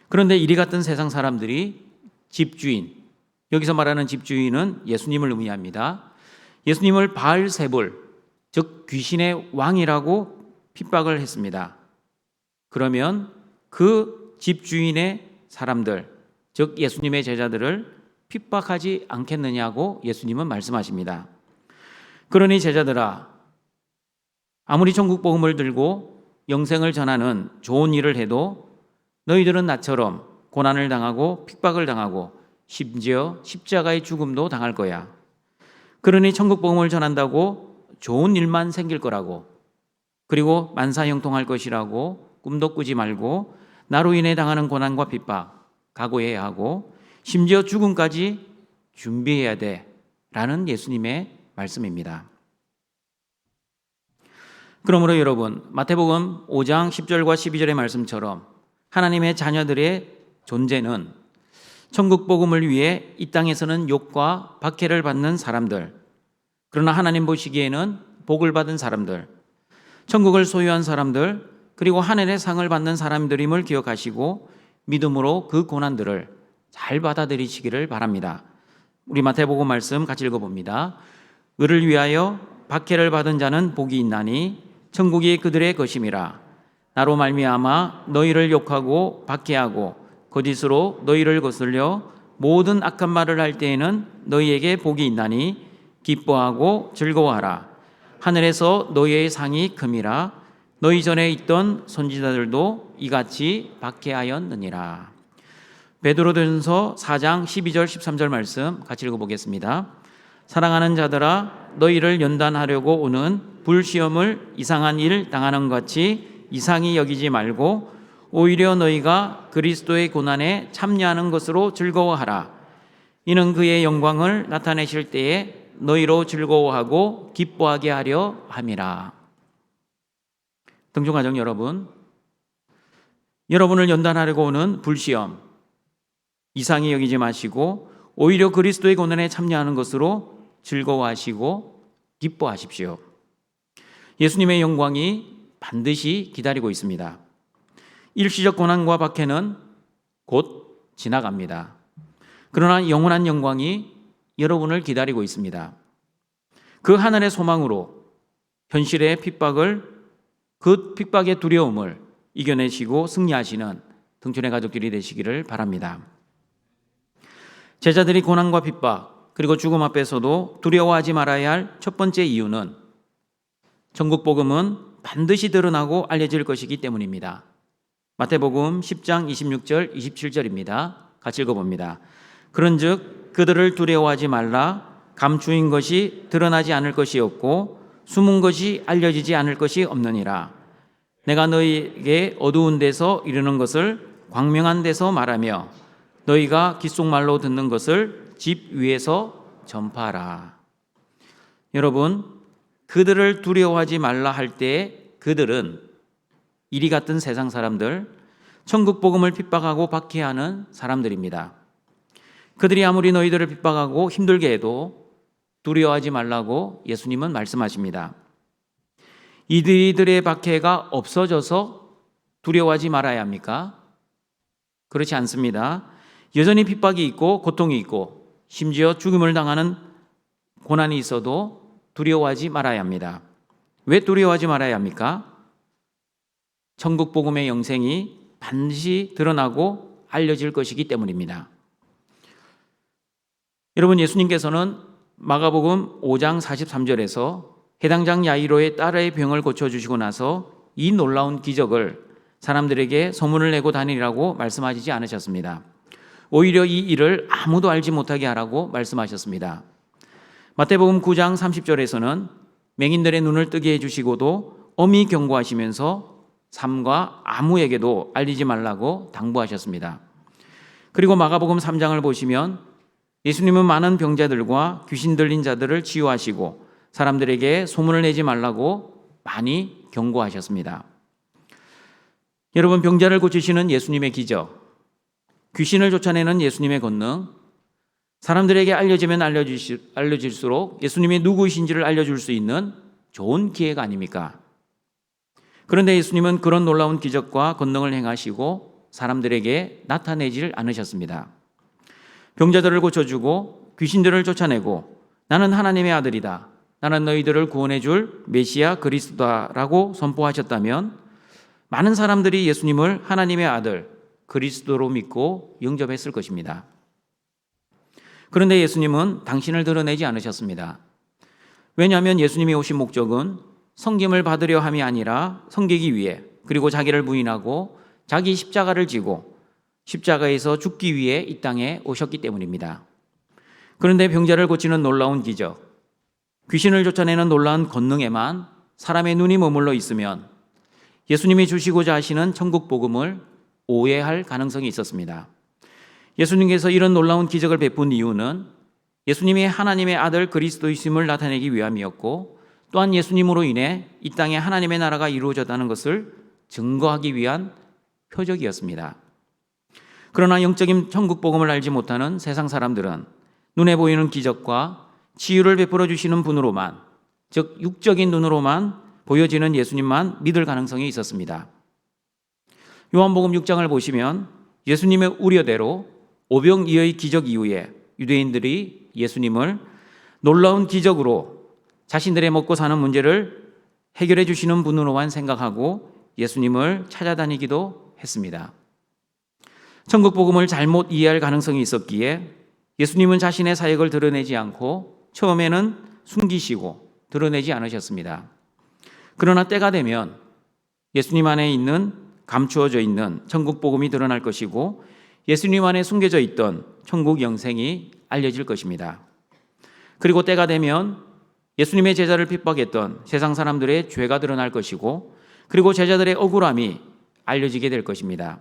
그런데 이리 같은 세상 사람들이 집주인, 여기서 말하는 집주인은 예수님을 의미합니다. 예수님을 바알세불, 즉 귀신의 왕이라고 핍박을 했습니다. 그러면 그 집주인의 사람들, 즉 예수님의 제자들을 핍박하지 않겠느냐고 예수님은 말씀하십니다. 그러니 제자들아, 아무리 천국 복음을 들고 영생을 전하는 좋은 일을 해도 너희들은 나처럼 고난을 당하고 핍박을 당하고 심지어 십자가의 죽음도 당할 거야. 그러니 천국 복음을 전한다고 좋은 일만 생길 거라고, 그리고 만사형통할 것이라고 꿈도 꾸지 말고 나로 인해 당하는 고난과 핍박 각오해야 하고 심지어 죽음까지 준비해야 돼 라는 예수님의 말씀입니다. 그러므로 여러분, 마태복음 5장 10절과 12절의 말씀처럼 하나님의 자녀들의 존재는 천국 복음을 위해 이 땅에서는 욕과 박해를 받는 사람들, 그러나 하나님 보시기에는 복을 받은 사람들, 천국을 소유한 사람들, 그리고 하늘의 상을 받는 사람들임을 기억하시고 믿음으로 그 고난들을 잘 받아들이시기를 바랍니다. 우리 마태복음 말씀 같이 읽어봅니다. 의를 위하여 박해를 받은 자는 복이 있나니 천국이 그들의 것임이라. 나로 말미암아 너희를 욕하고 박해하고 거짓으로 너희를 거슬려 모든 악한 말을 할 때에는 너희에게 복이 있나니 기뻐하고 즐거워하라. 하늘에서 너희의 상이 큼이라. 너희 전에 있던 선지자들도 이같이 박해하였느니라. 베드로전서 4장 12절 13절 말씀 같이 읽어보겠습니다. 사랑하는 자들아, 너희를 연단하려고 오는 불시험을 이상한 일 당하는 것 같이 이상히 여기지 말고 오히려 너희가 그리스도의 고난에 참여하는 것으로 즐거워하라. 이는 그의 영광을 나타내실 때에 너희로 즐거워하고 기뻐하게 하려 함이라. 등중가정 여러분, 여러분을 연단하려고 오는 불시험 이상히 여기지 마시고 오히려 그리스도의 고난에 참여하는 것으로 즐거워하시고 기뻐하십시오. 예수님의 영광이 반드시 기다리고 있습니다. 일시적 고난과 박해는 곧 지나갑니다. 그러나 영원한 영광이 여러분을 기다리고 있습니다. 그 하늘의 소망으로 현실의 핍박을, 그 핍박의 두려움을 이겨내시고 승리하시는 등촌의 가족들이 되시기를 바랍니다. 제자들이 고난과 핍박 그리고 죽음 앞에서도 두려워하지 말아야 할 첫 번째 이유는 천국 복음은 반드시 드러나고 알려질 것이기 때문입니다. 마태복음 10장 26절 27절입니다. 같이 읽어봅니다. 그런즉 그들을 두려워하지 말라. 감추인 것이 드러나지 않을 것이 없고 숨은 것이 알려지지 않을 것이 없느니라. 내가 너희에게 어두운 데서 이르는 것을 광명한 데서 말하며 너희가 귓속말로 듣는 것을 집 위에서 전파하라. 여러분, 그들을 두려워하지 말라 할 때 그들은 이리 같은 세상 사람들, 천국 복음을 핍박하고 박해하는 사람들입니다. 그들이 아무리 너희들을 핍박하고 힘들게 해도 두려워하지 말라고 예수님은 말씀하십니다. 이들의 박해가 없어져서 두려워하지 말아야 합니까? 그렇지 않습니다. 여전히 핍박이 있고 고통이 있고 심지어 죽음을 당하는 고난이 있어도 두려워하지 말아야 합니다. 왜 두려워하지 말아야 합니까? 천국 복음의 영생이 반드시 드러나고 알려질 것이기 때문입니다. 여러분, 예수님께서는 마가복음 5장 43절에서 해당장 야이로의 딸의 병을 고쳐주시고 나서 이 놀라운 기적을 사람들에게 소문을 내고 다니라고 말씀하시지 않으셨습니다. 오히려 이 일을 아무도 알지 못하게 하라고 말씀하셨습니다. 마태복음 9장 30절에서는 맹인들의 눈을 뜨게 해주시고도 엄히 경고하시면서 삼가 아무에게도 알리지 말라고 당부하셨습니다. 그리고 마가복음 3장을 보시면 예수님은 많은 병자들과 귀신 들린 자들을 치유하시고 사람들에게 소문을 내지 말라고 많이 경고하셨습니다. 여러분, 병자를 고치시는 예수님의 기적, 귀신을 쫓아내는 예수님의 권능, 사람들에게 알려지면 알려질수록 예수님이 누구이신지를 알려줄 수 있는 좋은 기회가 아닙니까? 그런데 예수님은 그런 놀라운 기적과 권능을 행하시고 사람들에게 나타내질 않으셨습니다. 병자들을 고쳐주고 귀신들을 쫓아내고 나는 하나님의 아들이다, 나는 너희들을 구원해 줄 메시아 그리스도다라고 선포하셨다면 많은 사람들이 예수님을 하나님의 아들 그리스도로 믿고 영접했을 것입니다. 그런데 예수님은 당신을 드러내지 않으셨습니다. 왜냐하면 예수님이 오신 목적은 섬김을 받으려 함이 아니라 섬기기 위해, 그리고 자기를 부인하고 자기 십자가를 지고 십자가에서 죽기 위해 이 땅에 오셨기 때문입니다. 그런데 병자를 고치는 놀라운 기적, 귀신을 쫓아내는 놀라운 권능에만 사람의 눈이 머물러 있으면 예수님이 주시고자 하시는 천국 복음을 오해할 가능성이 있었습니다. 예수님께서 이런 놀라운 기적을 베푼 이유는 예수님이 하나님의 아들 그리스도이심을 나타내기 위함이었고, 또한 예수님으로 인해 이 땅에 하나님의 나라가 이루어졌다는 것을 증거하기 위한 표적이었습니다. 그러나 영적인 천국 복음을 알지 못하는 세상 사람들은 눈에 보이는 기적과 치유를 베풀어 주시는 분으로만, 즉 육적인 눈으로만 보여지는 예수님만 믿을 가능성이 있었습니다. 요한복음 6장을 보시면 예수님의 우려대로 오병이어의 기적 이후에 유대인들이 예수님을 놀라운 기적으로 자신들의 먹고 사는 문제를 해결해 주시는 분으로만 생각하고 예수님을 찾아다니기도 했습니다. 천국 복음을 잘못 이해할 가능성이 있었기에 예수님은 자신의 사역을 드러내지 않고 처음에는 숨기시고 드러내지 않으셨습니다. 그러나 때가 되면 예수님 안에 있는 감추어져 있는 천국 복음이 드러날 것이고 예수님 안에 숨겨져 있던 천국 영생이 알려질 것입니다. 그리고 때가 되면 예수님의 제자를 핍박했던 세상 사람들의 죄가 드러날 것이고, 그리고 제자들의 억울함이 알려지게 될 것입니다.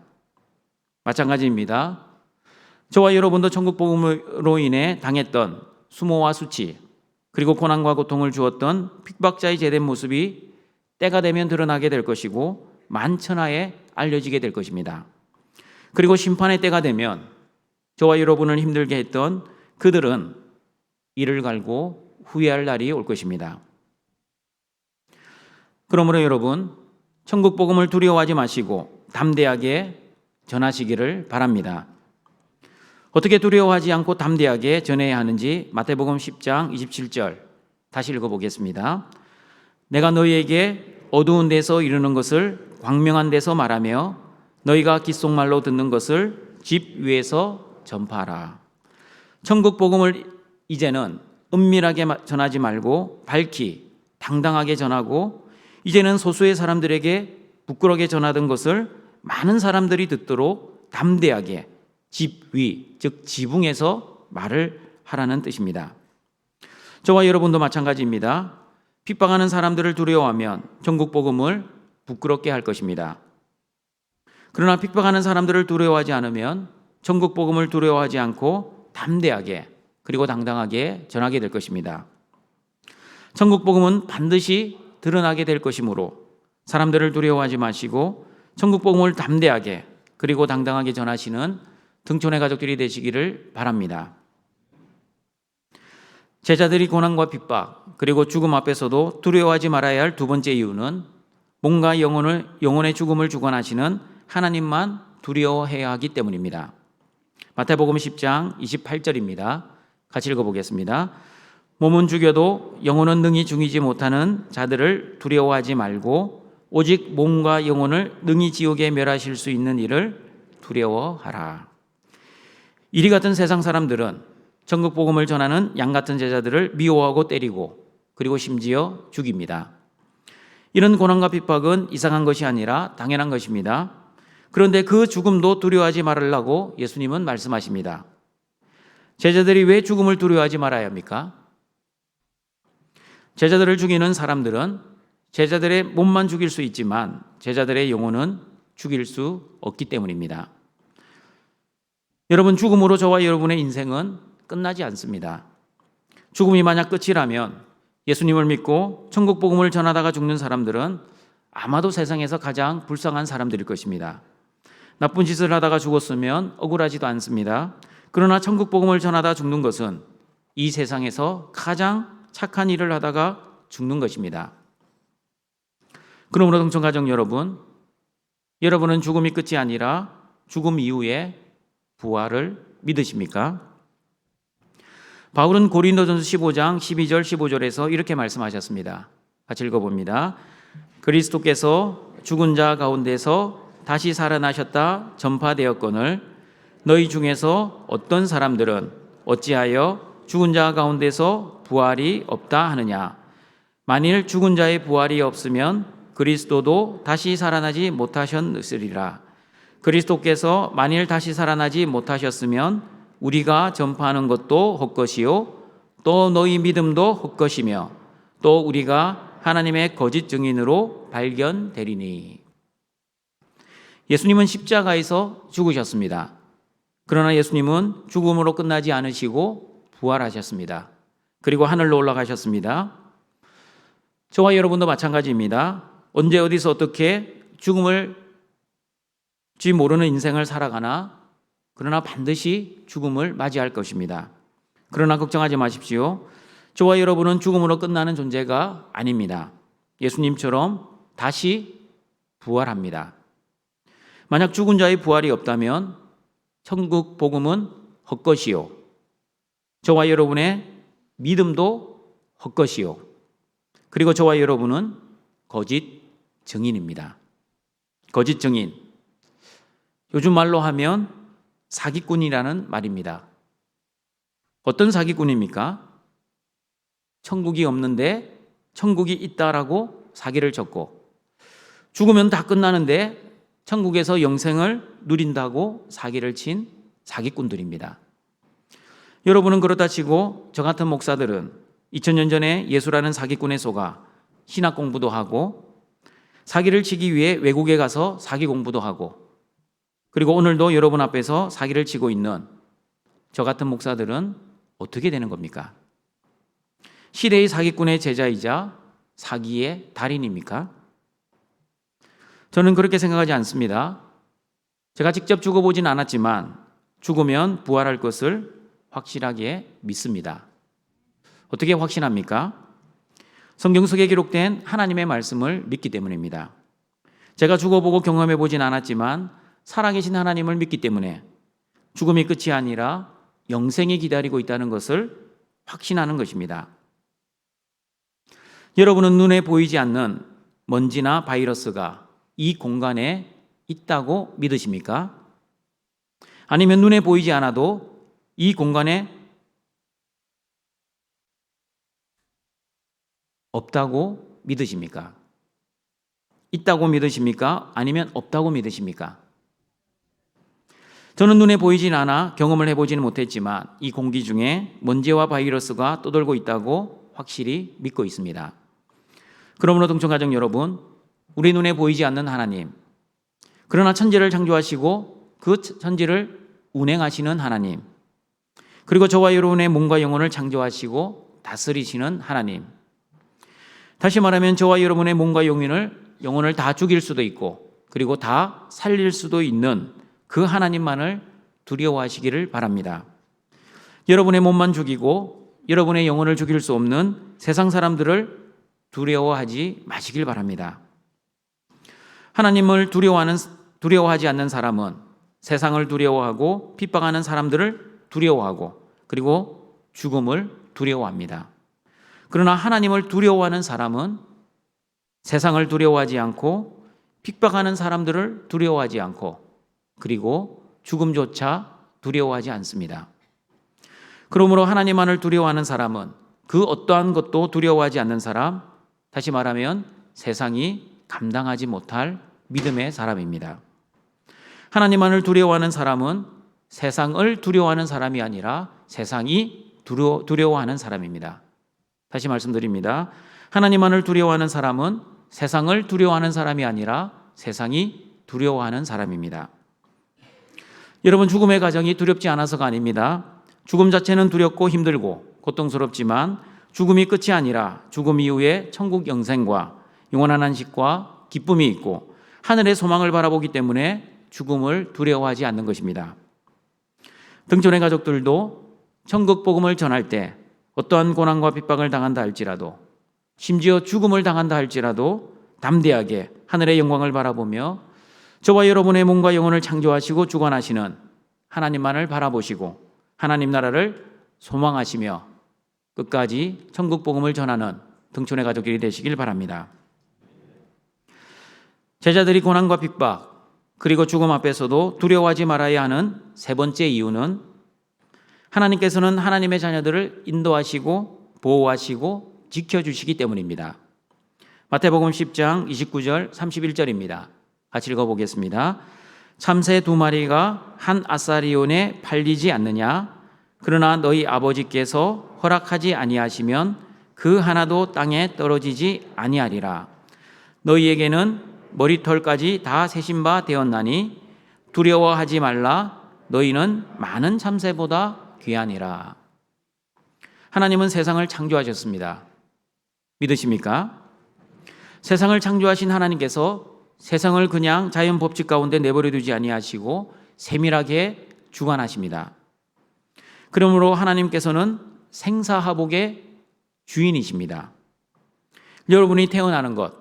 마찬가지입니다. 저와 여러분도 천국 복음으로 인해 당했던 수모와 수치, 그리고 고난과 고통을 주었던 핍박자의 제된 모습이 때가 되면 드러나게 될 것이고 만천하에 알려지게 될 것입니다. 그리고 심판의 때가 되면 저와 여러분을 힘들게 했던 그들은 이를 갈고 후회할 날이 올 것입니다. 그러므로 여러분, 천국 복음을 두려워하지 마시고 담대하게 전하시기를 바랍니다. 어떻게 두려워하지 않고 담대하게 전해야 하는지 마태복음 10장 27절 다시 읽어보겠습니다. 내가 너희에게 어두운 데서 이르는 것을 광명한 데서 말하며 너희가 귓속말로 듣는 것을 집 위에서 전파하라. 천국 복음을 이제는 은밀하게 전하지 말고 밝히 당당하게 전하고, 이제는 소수의 사람들에게 부끄럽게 전하던 것을 많은 사람들이 듣도록 담대하게 집 위, 즉 지붕에서 말을 하라는 뜻입니다. 저와 여러분도 마찬가지입니다. 핍박하는 사람들을 두려워하면 천국 복음을 부끄럽게 할 것입니다. 그러나 핍박하는 사람들을 두려워하지 않으면 천국 복음을 두려워하지 않고 담대하게 그리고 당당하게 전하게 될 것입니다. 천국 복음은 반드시 드러나게 될 것이므로 사람들을 두려워하지 마시고 천국 복음을 담대하게 그리고 당당하게 전하시는 등촌의 가족들이 되시기를 바랍니다. 제자들이 고난과 핍박 그리고 죽음 앞에서도 두려워하지 말아야 할 두 번째 이유는 몸과 영혼의 죽음을 주관하시는 하나님만 두려워해야 하기 때문입니다. 마태복음 10장 28절입니다. 같이 읽어보겠습니다. 몸은 죽여도 영혼은 능히 죽이지 못하는 자들을 두려워하지 말고 오직 몸과 영혼을 능히 지옥에 멸하실 수 있는 이를 두려워하라. 이리 같은 세상 사람들은 천국 복음을 전하는 양 같은 제자들을 미워하고 때리고 그리고 심지어 죽입니다. 이런 고난과 핍박은 이상한 것이 아니라 당연한 것입니다. 그런데 그 죽음도 두려워하지 말으라고 예수님은 말씀하십니다. 제자들이 왜 죽음을 두려워하지 말아야 합니까? 제자들을 죽이는 사람들은 제자들의 몸만 죽일 수 있지만 제자들의 영혼은 죽일 수 없기 때문입니다. 여러분, 죽음으로 저와 여러분의 인생은 끝나지 않습니다. 죽음이 만약 끝이라면 예수님을 믿고 천국 복음을 전하다가 죽는 사람들은 아마도 세상에서 가장 불쌍한 사람들일 것입니다. 나쁜 짓을 하다가 죽었으면 억울하지도 않습니다. 그러나 천국 복음을 전하다 죽는 것은 이 세상에서 가장 착한 일을 하다가 죽는 것입니다. 그러므로 동청가족 여러분, 여러분은 죽음이 끝이 아니라 죽음 이후에 부활을 믿으십니까? 바울은 고린도전서 15장 12절 15절에서 이렇게 말씀하셨습니다. 같이 읽어봅니다. 그리스도께서 죽은 자 가운데서 다시 살아나셨다 전파되었거늘 너희 중에서 어떤 사람들은 어찌하여 죽은 자 가운데서 부활이 없다 하느냐. 만일 죽은 자의 부활이 없으면 그리스도도 다시 살아나지 못하셨으리라. 그리스도께서 만일 다시 살아나지 못하셨으면 우리가 전파하는 것도 헛것이요 또 너희 믿음도 헛것이며 또 우리가 하나님의 거짓 증인으로 발견되리니. 예수님은 십자가에서 죽으셨습니다. 그러나 예수님은 죽음으로 끝나지 않으시고 부활하셨습니다. 그리고 하늘로 올라가셨습니다. 저와 여러분도 마찬가지입니다. 언제 어디서 어떻게 죽음을 쥐 모르는 인생을 살아가나 그러나 반드시 죽음을 맞이할 것입니다. 그러나 걱정하지 마십시오. 저와 여러분은 죽음으로 끝나는 존재가 아닙니다. 예수님처럼 다시 부활합니다. 만약 죽은 자의 부활이 없다면 천국 복음은 헛것이요 저와 여러분의 믿음도 헛것이요 그리고 저와 여러분은 거짓 증인입니다. 거짓 증인, 요즘 말로 하면 사기꾼이라는 말입니다. 어떤 사기꾼입니까? 천국이 없는데 천국이 있다라고 사기를 쳤고 죽으면 다 끝나는데 천국에서 영생을 누린다고 사기를 친 사기꾼들입니다. 여러분은 그렇다 치고 저 같은 목사들은 2000년 전에 예수라는 사기꾼에 속아 신학 공부도 하고 사기를 치기 위해 외국에 가서 사기 공부도 하고 그리고 오늘도 여러분 앞에서 사기를 치고 있는 저 같은 목사들은 어떻게 되는 겁니까? 시대의 사기꾼의 제자이자 사기의 달인입니까? 저는 그렇게 생각하지 않습니다. 제가 직접 죽어보진 않았지만 죽으면 부활할 것을 확실하게 믿습니다. 어떻게 확신합니까? 성경 속에 기록된 하나님의 말씀을 믿기 때문입니다. 제가 죽어보고 경험해보진 않았지만 살아계신 하나님을 믿기 때문에 죽음이 끝이 아니라 영생이 기다리고 있다는 것을 확신하는 것입니다. 여러분은 눈에 보이지 않는 먼지나 바이러스가 이 공간에 있다고 믿으십니까? 아니면 눈에 보이지 않아도 이 공간에 없다고 믿으십니까? 있다고 믿으십니까? 아니면 없다고 믿으십니까? 저는 눈에 보이진 않아 경험을 해보지는 못했지만 이 공기 중에 먼지와 바이러스가 떠돌고 있다고 확실히 믿고 있습니다. 그러므로 동청가족 여러분, 우리 눈에 보이지 않는 하나님, 그러나 천지를 창조하시고 그 천지를 운행하시는 하나님, 그리고 저와 여러분의 몸과 영혼을 창조하시고 다스리시는 하나님, 다시 말하면 저와 여러분의 몸과 영혼을 다 죽일 수도 있고 그리고 다 살릴 수도 있는 그 하나님만을 두려워하시기를 바랍니다. 여러분의 몸만 죽이고 여러분의 영혼을 죽일 수 없는 세상 사람들을 두려워하지 마시길 바랍니다. 하나님을 두려워하지 않는 사람은 세상을 두려워하고 핍박하는 사람들을 두려워하고 그리고 죽음을 두려워합니다. 그러나 하나님을 두려워하는 사람은 세상을 두려워하지 않고 핍박하는 사람들을 두려워하지 않고 그리고 죽음조차 두려워하지 않습니다. 그러므로 하나님만을 두려워하는 사람은 그 어떠한 것도 두려워하지 않는 사람, 다시 말하면 세상이 감당하지 못할 믿음의 사람입니다. 하나님만을 두려워하는 사람은 세상을 두려워하는 사람이 아니라 세상이 두려워하는 사람입니다. 다시 말씀드립니다. 하나님만을 두려워하는 사람은 세상을 두려워하는 사람이 아니라 세상이 두려워하는 사람입니다. 여러분, 죽음의 과정이 두렵지 않아서가 아닙니다. 죽음 자체는 두렵고 힘들고 고통스럽지만 죽음이 끝이 아니라 죽음 이후에 천국 영생과 영원한 안식과 기쁨이 있고 하늘의 소망을 바라보기 때문에 죽음을 두려워하지 않는 것입니다. 등촌의 가족들도 천국 복음을 전할 때 어떠한 고난과 핍박을 당한다 할지라도, 심지어 죽음을 당한다 할지라도 담대하게 하늘의 영광을 바라보며 저와 여러분의 몸과 영혼을 창조하시고 주관하시는 하나님만을 바라보시고 하나님 나라를 소망하시며 끝까지 천국 복음을 전하는 등촌의 가족들이 되시길 바랍니다. 제자들이 고난과 핍박 그리고 죽음 앞에서도 두려워하지 말아야 하는 세 번째 이유는 하나님께서는 하나님의 자녀들을 인도하시고 보호하시고 지켜주시기 때문입니다. 마태복음 10장 29절 31절입니다. 같이 읽어보겠습니다. 참새 2마리가 한 아사리온에 팔리지 않느냐? 그러나 너희 아버지께서 허락하지 아니하시면 그 하나도 땅에 떨어지지 아니하리라. 너희에게는 머리털까지 다 세신 바 되었나니 두려워하지 말라. 너희는 많은 참새보다 귀하니라. 하나님은 세상을 창조하셨습니다. 믿으십니까? 세상을 창조하신 하나님께서 세상을 그냥 자연 법칙 가운데 내버려 두지 아니하시고 세밀하게 주관하십니다. 그러므로 하나님께서는 생사화복의 주인이십니다. 여러분이 태어나는 것,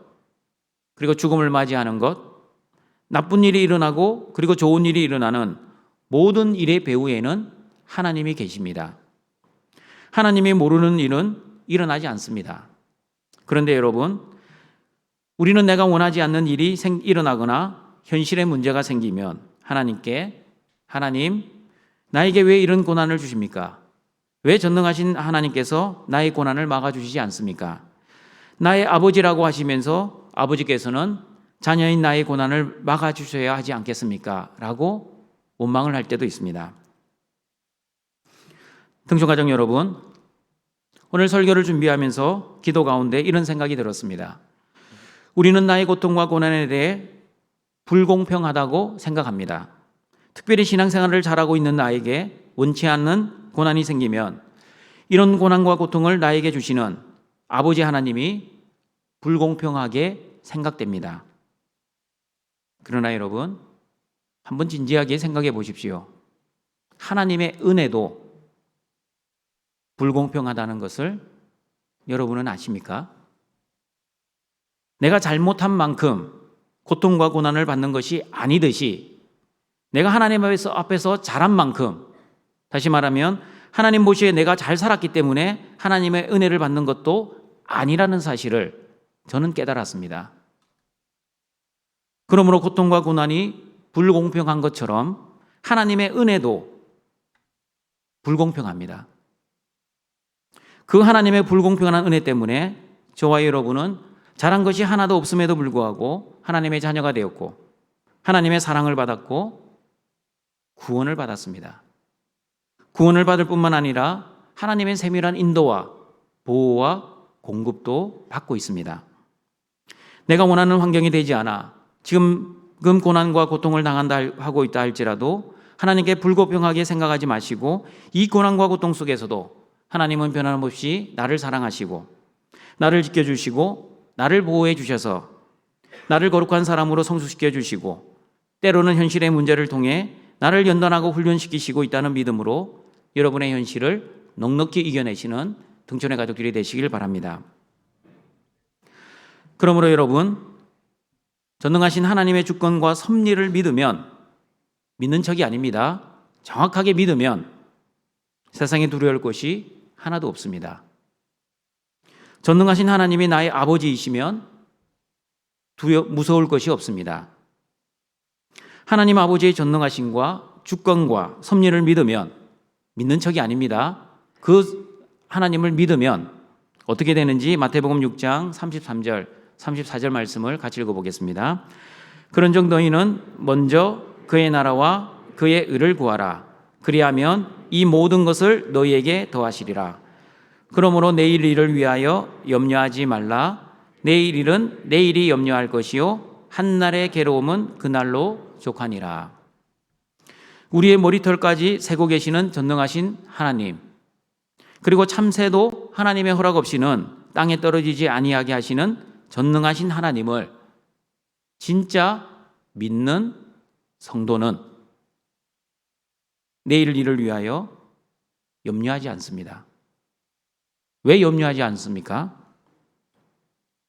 그리고 죽음을 맞이하는 것, 나쁜 일이 일어나고 그리고 좋은 일이 일어나는 모든 일의 배후에는 하나님이 계십니다. 하나님이 모르는 일은 일어나지 않습니다. 그런데 여러분, 우리는 내가 원하지 않는 일이 일어나거나 현실에 문제가 생기면 하나님께, 하나님, 나에게 왜 이런 고난을 주십니까? 왜 전능하신 하나님께서 나의 고난을 막아주시지 않습니까? 나의 아버지라고 하시면서 아버지께서는 자녀인 나의 고난을 막아주셔야 하지 않겠습니까? 라고 원망을 할 때도 있습니다. 등촌가족 여러분, 오늘 설교를 준비하면서 기도 가운데 이런 생각이 들었습니다. 우리는 나의 고통과 고난에 대해 불공평하다고 생각합니다. 특별히 신앙생활을 잘하고 있는 나에게 원치 않는 고난이 생기면 이런 고난과 고통을 나에게 주시는 아버지 하나님이 불공평하게 생각됩니다. 그러나 여러분, 한번 진지하게 생각해 보십시오. 하나님의 은혜도 불공평하다는 것을 여러분은 아십니까? 내가 잘못한 만큼 고통과 고난을 받는 것이 아니듯이 내가 하나님 앞에서 잘한 만큼, 다시 말하면 하나님 보시기에 내가 잘 살았기 때문에 하나님의 은혜를 받는 것도 아니라는 사실을 저는 깨달았습니다. 그러므로 고통과 고난이 불공평한 것처럼 하나님의 은혜도 불공평합니다. 그 하나님의 불공평한 은혜 때문에 저와 여러분은 잘한 것이 하나도 없음에도 불구하고 하나님의 자녀가 되었고 하나님의 사랑을 받았고 구원을 받았습니다. 구원을 받을 뿐만 아니라 하나님의 세밀한 인도와 보호와 공급도 받고 있습니다. 내가 원하는 환경이 되지 않아 지금 고난과 고통을 당한다 하고 있다 할지라도 하나님께 불공평하게 생각하지 마시고 이 고난과 고통 속에서도 하나님은 변함없이 나를 사랑하시고 나를 지켜주시고 나를 보호해 주셔서 나를 거룩한 사람으로 성숙시켜 주시고 때로는 현실의 문제를 통해 나를 연단하고 훈련시키시고 있다는 믿음으로 여러분의 현실을 넉넉히 이겨내시는 등촌의 가족들이 되시길 바랍니다. 그러므로 여러분, 전능하신 하나님의 주권과 섭리를 믿는 척이 아닙니다. 정확하게 믿으면 세상에 두려울 것이 하나도 없습니다. 전능하신 하나님이 나의 아버지이시면 무서울 것이 없습니다. 하나님 아버지의 전능하심과 주권과 섭리를 믿는 척이 아닙니다. 그 하나님을 믿으면 어떻게 되는지 마태복음 6장 33절, 34절 말씀을 같이 읽어보겠습니다. 그런즉 너희는 먼저 그의 나라와 그의 의를 구하라. 그리하면 이 모든 것을 너희에게 더하시리라. 그러므로 내일 일을 위하여 염려하지 말라. 내일 일은 내일이 염려할 것이요 한날의 괴로움은 그날로 족하니라. 우리의 머리털까지 세고 계시는 전능하신 하나님, 그리고 참새도 하나님의 허락 없이는 땅에 떨어지지 아니하게 하시는 전능하신 하나님을 진짜 믿는 성도는 내일 일을 위하여 염려하지 않습니다. 왜 염려하지 않습니까?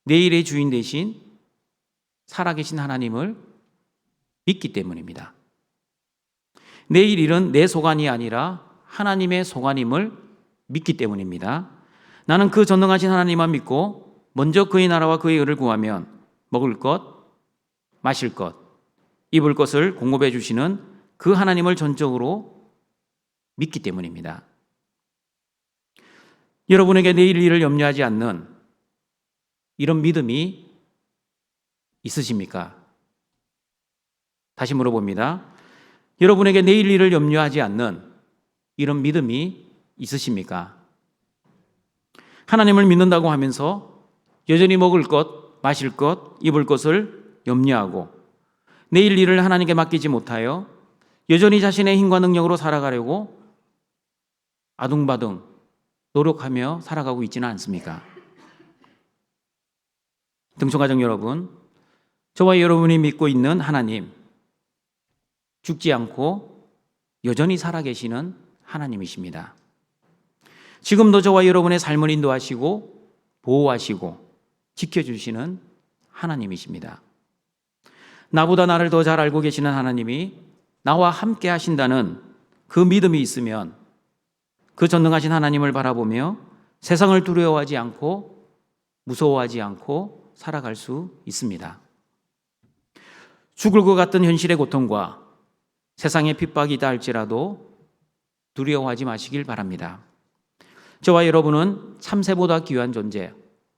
내일의 주인 대신 살아계신 하나님을 믿기 때문입니다. 내일 일은 내 소관이 아니라 하나님의 소관임을 믿기 때문입니다. 나는 그 전능하신 하나님만 믿고 먼저 그의 나라와 그의 의를 구하면 먹을 것, 마실 것, 입을 것을 공급해 주시는 그 하나님을 전적으로 믿기 때문입니다. 여러분에게 내일 일을 염려하지 않는 이런 믿음이 있으십니까? 다시 물어봅니다. 여러분에게 내일 일을 염려하지 않는 이런 믿음이 있으십니까? 하나님을 믿는다고 하면서 여전히 먹을 것, 마실 것, 입을 것을 염려하고 내일 일을 하나님께 맡기지 못하여 여전히 자신의 힘과 능력으로 살아가려고 아둥바둥 노력하며 살아가고 있지는 않습니까? 등촌가족 여러분, 저와 여러분이 믿고 있는 하나님, 죽지 않고 여전히 살아계시는 하나님이십니다. 지금도 저와 여러분의 삶을 인도하시고 보호하시고 지켜주시는 하나님이십니다. 나보다 나를 더 잘 알고 계시는 하나님이 나와 함께 하신다는 그 믿음이 있으면 그 전능하신 하나님을 바라보며 세상을 두려워하지 않고 무서워하지 않고 살아갈 수 있습니다. 죽을 것 같은 현실의 고통과 세상의 핍박이 있다 할지라도 두려워하지 마시길 바랍니다. 저와 여러분은 참새보다 귀한 존재,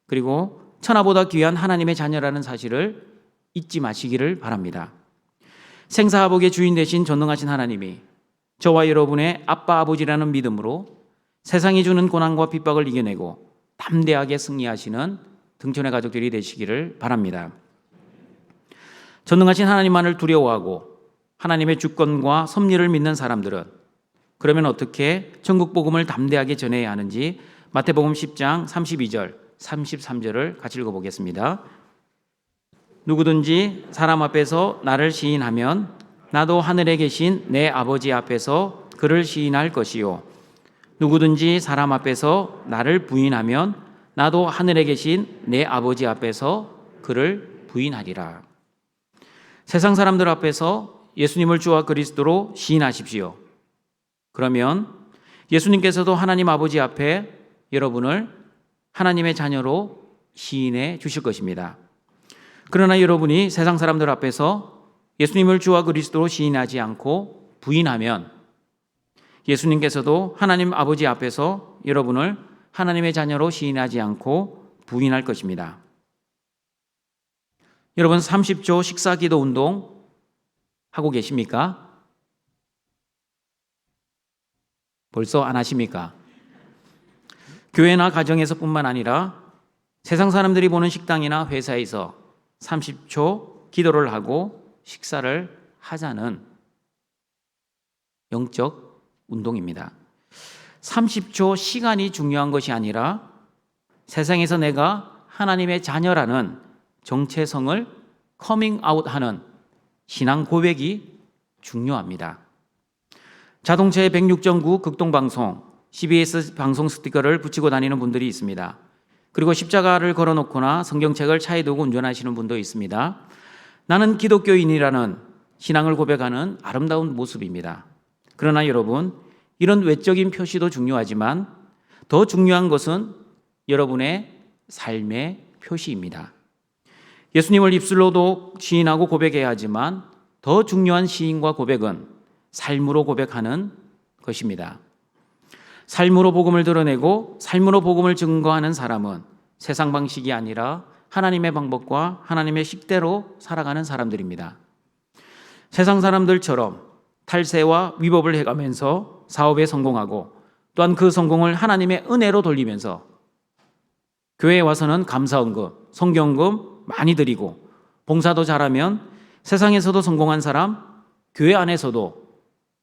그리고 천하보다 귀한 하나님의 자녀라는 사실을 잊지 마시기를 바랍니다. 생사하복의 주인 되신 전능하신 하나님이 저와 여러분의 아빠 아버지라는 믿음으로 세상이 주는 고난과 핍박을 이겨내고 담대하게 승리하시는 등촌의 가족들이 되시기를 바랍니다. 전능하신 하나님만을 두려워하고 하나님의 주권과 섭리를 믿는 사람들은 그러면 어떻게 천국 복음을 담대하게 전해야 하는지 마태복음 10장 32절, 33절을 같이 읽어보겠습니다. 누구든지 사람 앞에서 나를 시인하면 나도 하늘에 계신 내 아버지 앞에서 그를 시인할 것이요 누구든지 사람 앞에서 나를 부인하면 나도 하늘에 계신 내 아버지 앞에서 그를 부인하리라. 세상 사람들 앞에서 예수님을 주와 그리스도로 시인하십시오. 그러면 예수님께서도 하나님 아버지 앞에 여러분을 하나님의 자녀로 시인해 주실 것입니다. 그러나 여러분이 세상 사람들 앞에서 예수님을 주와 그리스도로 시인하지 않고 부인하면 예수님께서도 하나님 아버지 앞에서 여러분을 하나님의 자녀로 시인하지 않고 부인할 것입니다. 여러분 30초 식사기도 운동 하고 계십니까? 벌써 안 하십니까? 교회나 가정에서뿐만 아니라 세상 사람들이 보는 식당이나 회사에서 30초 기도를 하고 식사를 하자는 영적 운동입니다. 30초 시간이 중요한 것이 아니라 세상에서 내가 하나님의 자녀라는 정체성을 커밍아웃하는 신앙 고백이 중요합니다. 자동차에 106.9 극동방송, CBS 방송 스티커를 붙이고 다니는 분들이 있습니다. 그리고 십자가를 걸어놓거나 성경책을 차에 두고 운전하시는 분도 있습니다. 나는 기독교인이라는 신앙을 고백하는 아름다운 모습입니다. 그러나 여러분, 이런 외적인 표시도 중요하지만 더 중요한 것은 여러분의 삶의 표시입니다. 예수님을 입술로도 시인하고 고백해야 하지만 더 중요한 시인과 고백은 삶으로 고백하는 것입니다. 삶으로 복음을 드러내고 삶으로 복음을 증거하는 사람은 세상 방식이 아니라 하나님의 방법과 하나님의 식대로 살아가는 사람들입니다. 세상 사람들처럼 탈세와 위법을 해가면서 사업에 성공하고 또한 그 성공을 하나님의 은혜로 돌리면서 교회에 와서는 감사헌금, 성경금 많이 드리고 봉사도 잘하면 세상에서도 성공한 사람, 교회 안에서도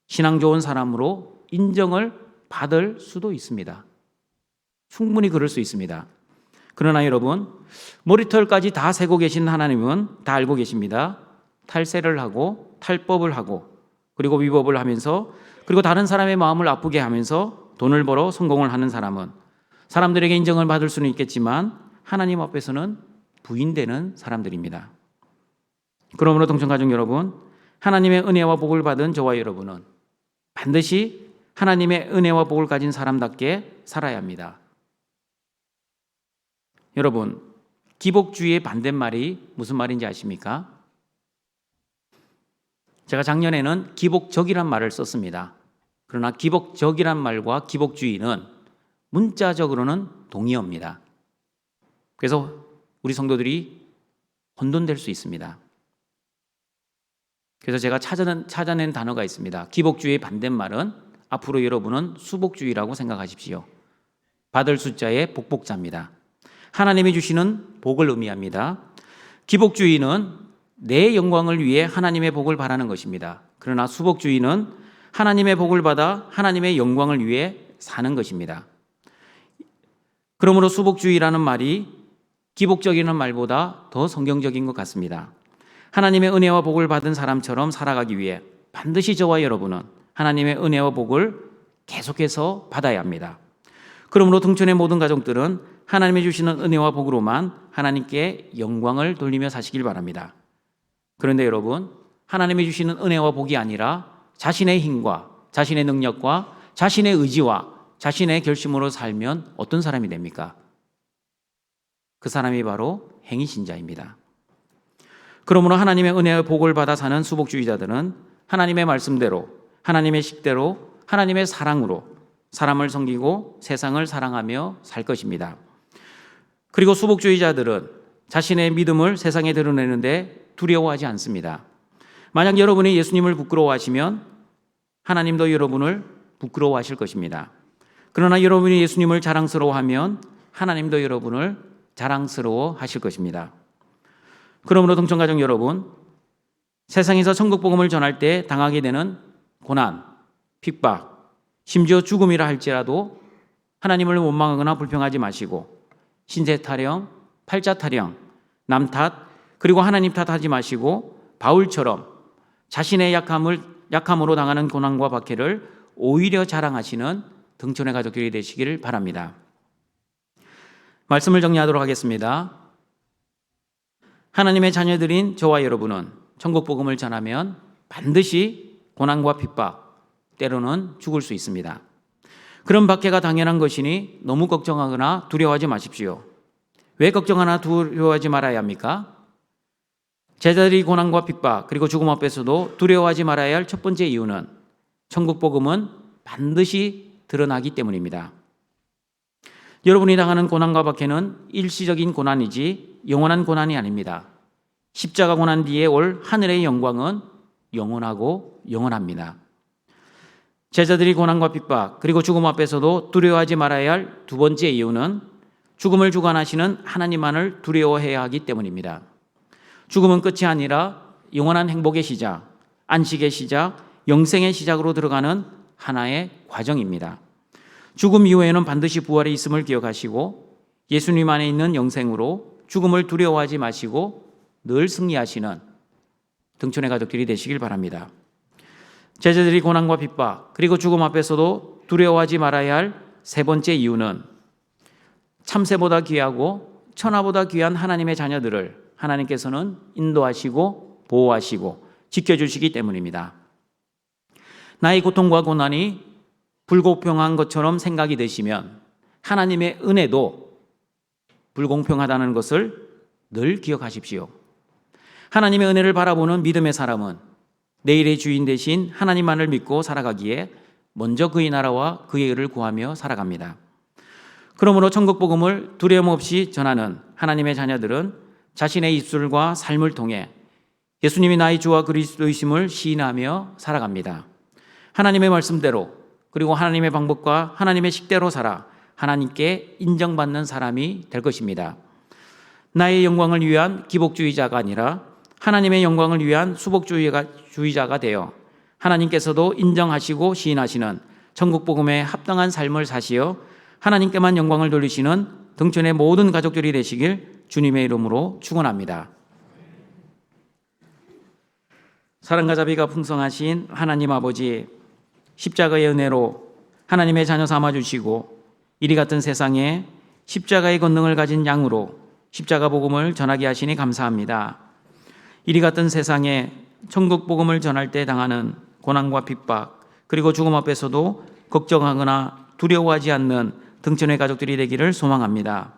신앙 좋은 사람으로 인정을 받을 수도 있습니다. 충분히 그럴 수 있습니다. 그러나 여러분, 머리털까지 다 세고 계신 하나님은 다 알고 계십니다. 탈세를 하고 탈법을 하고 그리고 위법을 하면서 그리고 다른 사람의 마음을 아프게 하면서 돈을 벌어 성공을 하는 사람은 사람들에게 인정을 받을 수는 있겠지만 하나님 앞에서는 부인되는 사람들입니다. 그러므로 동청가족 여러분, 하나님의 은혜와 복을 받은 저와 여러분은 반드시 하나님의 은혜와 복을 가진 사람답게 살아야 합니다. 여러분, 기복주의의 반대말이 무슨 말인지 아십니까? 제가 작년에는 기복적이란 말을 썼습니다. 그러나 기복적이란 말과 기복주의는 문자적으로는 동의어입니다. 그래서 우리 성도들이 혼돈될 수 있습니다. 그래서 제가 찾아낸 단어가 있습니다. 기복주의의 반대말은 앞으로 여러분은 수복주의라고 생각하십시오. 받을 숫자의 복복자입니다. 하나님이 주시는 복을 의미합니다. 기복주의는 내 영광을 위해 하나님의 복을 바라는 것입니다. 그러나 수복주의는 하나님의 복을 받아 하나님의 영광을 위해 사는 것입니다. 그러므로 수복주의라는 말이 기복적이라는 말보다 더 성경적인 것 같습니다. 하나님의 은혜와 복을 받은 사람처럼 살아가기 위해 반드시 저와 여러분은 하나님의 은혜와 복을 계속해서 받아야 합니다. 그러므로 등촌의 모든 가족들은 하나님이 주시는 은혜와 복으로만 하나님께 영광을 돌리며 사시길 바랍니다. 그런데 여러분, 하나님이 주시는 은혜와 복이 아니라 자신의 힘과 자신의 능력과 자신의 의지와 자신의 결심으로 살면 어떤 사람이 됩니까? 그 사람이 바로 행위신자입니다. 그러므로 하나님의 은혜와 복을 받아 사는 수복주의자들은 하나님의 말씀대로, 하나님의 식대로, 하나님의 사랑으로 사람을 섬기고 세상을 사랑하며 살 것입니다. 그리고 수복주의자들은 자신의 믿음을 세상에 드러내는데 두려워하지 않습니다. 만약 여러분이 예수님을 부끄러워하시면 하나님도 여러분을 부끄러워하실 것입니다. 그러나 여러분이 예수님을 자랑스러워하면 하나님도 여러분을 자랑스러워하실 것입니다. 그러므로 동청가족 여러분, 세상에서 천국 복음을 전할 때 당하게 되는 고난, 핍박, 심지어 죽음이라 할지라도 하나님을 원망하거나 불평하지 마시고 신세 타령, 팔자 타령, 남 탓, 그리고 하나님 탓하지 마시고 바울처럼 자신의 약함으로 당하는 고난과 박해를 오히려 자랑하시는 등촌의 가족들이 되시기를 바랍니다. 말씀을 정리하도록 하겠습니다. 하나님의 자녀들인 저와 여러분은 천국 복음을 전하면 반드시 고난과 핍박, 때로는 죽을 수 있습니다. 그런 박해가 당연한 것이니 너무 걱정하거나 두려워하지 마십시오. 왜 걱정하나 두려워하지 말아야 합니까? 제자들이 고난과 핍박 그리고 죽음 앞에서도 두려워하지 말아야 할 첫 번째 이유는 천국 복음은 반드시 드러나기 때문입니다. 여러분이 당하는 고난과 박해는 일시적인 고난이지 영원한 고난이 아닙니다. 십자가 고난 뒤에 올 하늘의 영광은 영원하고 영원합니다. 제자들이 고난과 핍박 그리고 죽음 앞에서도 두려워하지 말아야 할 두 번째 이유는 죽음을 주관하시는 하나님만을 두려워해야 하기 때문입니다. 죽음은 끝이 아니라 영원한 행복의 시작, 안식의 시작, 영생의 시작으로 들어가는 하나의 과정입니다. 죽음 이후에는 반드시 부활이 있음을 기억하시고 예수님 안에 있는 영생으로 죽음을 두려워하지 마시고 늘 승리하시는 등촌의 가족들이 되시길 바랍니다. 제자들이 고난과 핍박 그리고 죽음 앞에서도 두려워하지 말아야 할 세 번째 이유는 참새보다 귀하고 천하보다 귀한 하나님의 자녀들을 하나님께서는 인도하시고 보호하시고 지켜주시기 때문입니다. 나의 고통과 고난이 불공평한 것처럼 생각이 되시면 하나님의 은혜도 불공평하다는 것을 늘 기억하십시오. 하나님의 은혜를 바라보는 믿음의 사람은 내일의 주인 되신 하나님만을 믿고 살아가기에 먼저 그의 나라와 그의 의를 구하며 살아갑니다. 그러므로 천국 복음을 두려움 없이 전하는 하나님의 자녀들은 자신의 입술과 삶을 통해 예수님이 나의 주와 그리스도이심을 시인하며 살아갑니다. 하나님의 말씀대로 그리고 하나님의 방법과 하나님의 식대로 살아 하나님께 인정받는 사람이 될 것입니다. 나의 영광을 위한 기복주의자가 아니라 하나님의 영광을 위한 수복주의자가 되어 하나님께서도 인정하시고 시인하시는 천국 복음에 합당한 삶을 사시어 하나님께만 영광을 돌리시는 등촌의 모든 가족들이 되시길 주님의 이름으로 축원합니다. 사랑과 자비가 풍성하신 하나님 아버지, 십자가의 은혜로 하나님의 자녀 삼아주시고 이리 같은 세상에 십자가의 권능을 가진 양으로 십자가 복음을 전하게 하시니 감사합니다. 이리 같은 세상에 천국 복음을 전할 때 당하는 고난과 핍박 그리고 죽음 앞에서도 걱정하거나 두려워하지 않는 등천의 가족들이 되기를 소망합니다.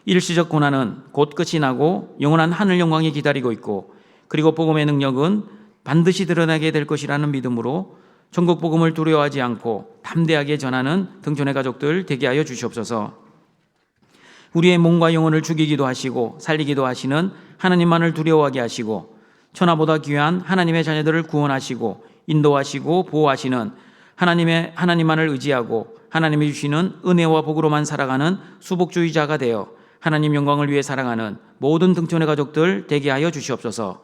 일시적 고난은 곧 끝이 나고 영원한 하늘 영광이 기다리고 있고 그리고 복음의 능력은 반드시 드러나게 될 것이라는 믿음으로 천국 복음을 두려워하지 않고 담대하게 전하는 등촌의 가족들 되게 하여 주시옵소서. 우리의 몸과 영혼을 죽이기도 하시고 살리기도 하시는 하나님만을 두려워하게 하시고 천하보다 귀한 하나님의 자녀들을 구원하시고 인도하시고 보호하시는 하나님만을 의지하고 하나님이 주시는 은혜와 복으로만 살아가는 수복주의자가 되어 하나님 영광을 위해 살아가는 모든 등촌의 가족들 되게 하여 주시옵소서.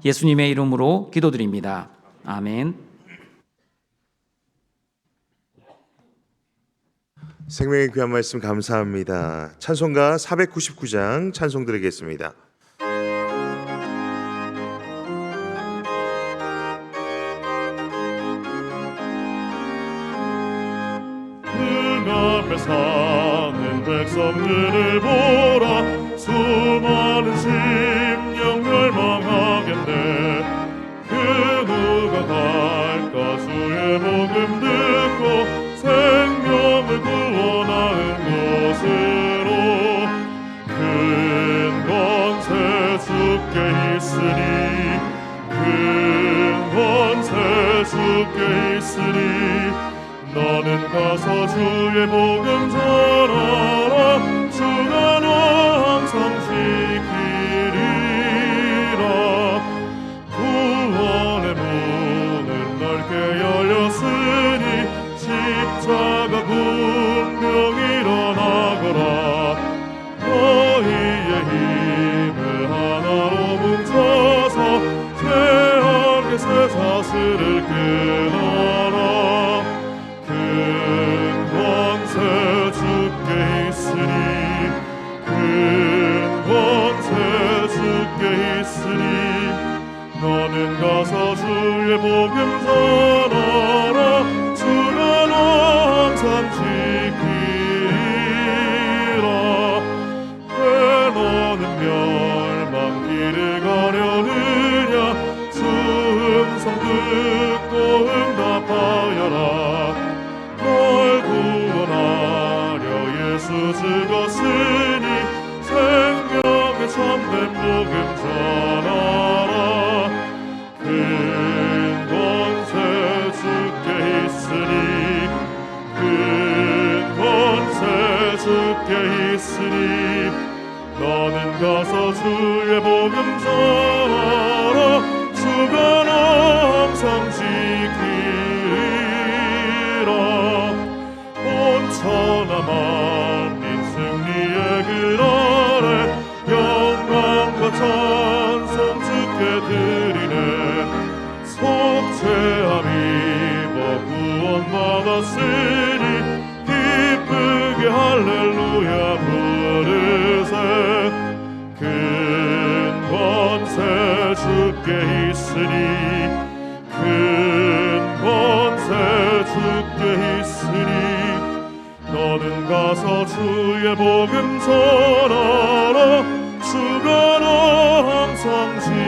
예수님의 이름으로 기도드립니다. 아멘.
생명의 귀한 말씀 감사합니다. 찬송가 499장 찬송 드리겠습니다.
그 앞에 사는 백성들을 보라. 수많은 심령 멸망하겠네. 그 누가 갈까 주의 복음 듣고 생명을 구원하는 곳으로. 큰 권세 주께 있으니 큰 권세 주께 있으니 너는 가서 주의 복음 전하라. 주가 너 항상 지키리라. 구원의 문은 넓게 열렸으니 십자가 분명 일어나거라. 너희의 힘을 하나로 뭉쳐서 죄악의 새 사슬을 끊어라. 큰 권세 주께 있으니 큰 권세 주께 있으니 너는 가서 주의 복음 전하라. 주가 너 항상 지키리라. 왜 너는 멸망길을 가려느냐. 주 음성 듣고 응답하여라. 널 구원하려 예수 죽었으니 생명의 참된 복음 전하라. 큰 권세 주께 있으니 큰 권세 주께 있으니 너는 가서 주의 복음 전하라. 주가 너 항상 지키리라. 온 천하 만민 승리의 그 아래 영광과 찬송 주께 드리네. 속죄함 입어 구원받았으니 기쁘게 할렐루야 부르세. 큰 권세 주께 있으니 큰 권세 주께 있으니 너는 가서 주의 복음 전하라. 주가 너 항상 지키리라.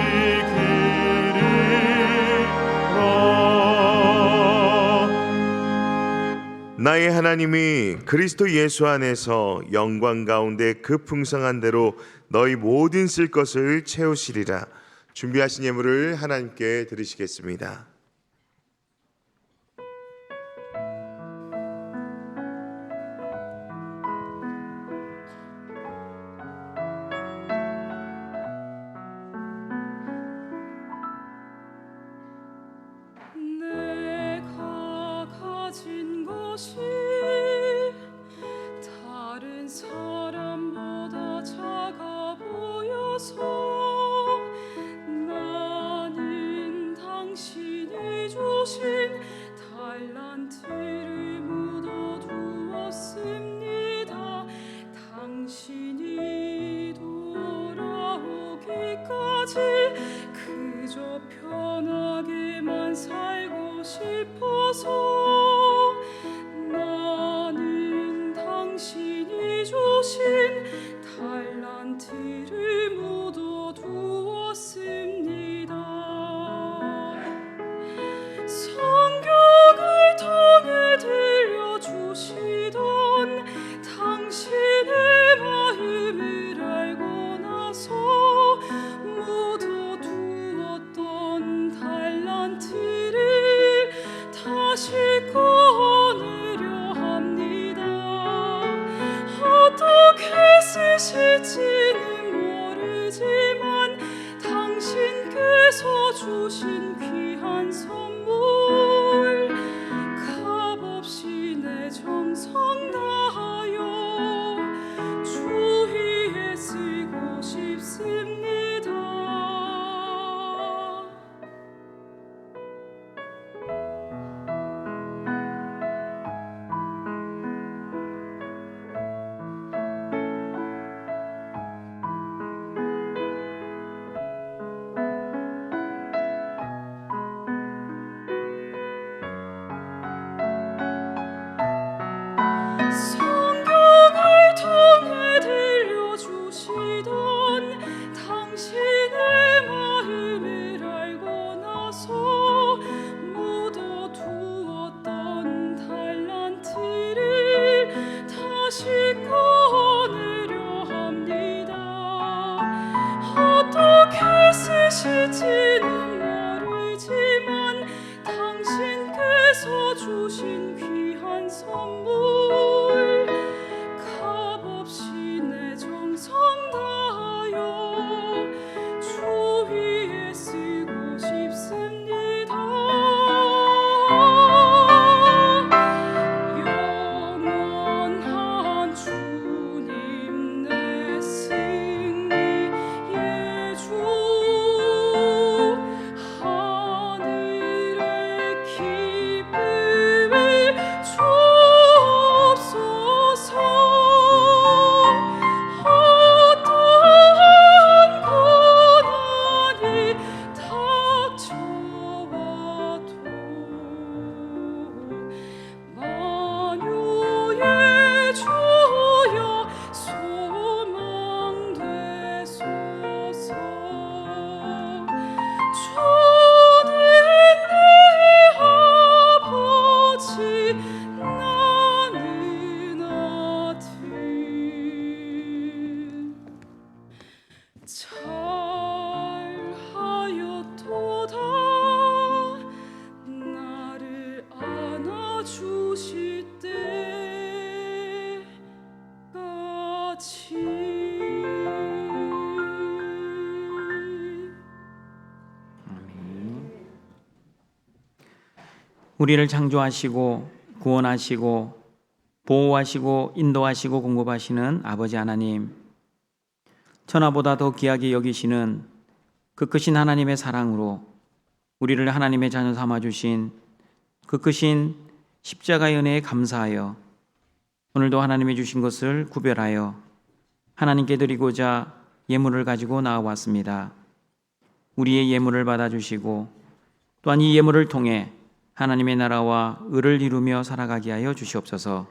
나의 하나님이 그리스도 예수 안에서 영광 가운데 그 풍성한 대로 너희 모든 쓸 것을 채우시리라. 준비하신 예물을 하나님께 드리시겠습니다.
내가 가진 것이 다른 사람보다 작아 보여서 나는 당신의 있으실지는 모르지만 당신께서 주신 귀한 선물 값없이 내 정성 다하여 주위에 쓰고 싶습니다. 성경을 통해 들려주시던 당신의 마음을 알고 나서 묻어두었던 달란트를 다시 꺼내려 합니다. 어떻게 쓰실지는 모르지만 당신께서 주신 귀한 선물 값없이 내 정성 다하여 주위에 쓰고 싶습니다. 영원한 주님 내 승리의 주 하늘의 기쁨을 주옵소서. 어떠한 고난이 닥쳐와도 만유의 주여 소망되소서. 주는 내 아버지 나는 아들 잘하였도다 나를 안아주실 때까지.
우리를 창조하시고 구원하시고 보호하시고 인도하시고 공급하시는 아버지 하나님, 천하보다 더 귀하게 여기시는 그 크신 하나님의 사랑으로 우리를 하나님의 자녀 삼아주신 그 크신 십자가의 은혜에 감사하여 오늘도 하나님이 주신 것을 구별하여 하나님께 드리고자 예물을 가지고 나와왔습니다. 우리의 예물을 받아주시고 또한 이 예물을 통해 하나님의 나라와 의를 이루며 살아가게 하여 주시옵소서.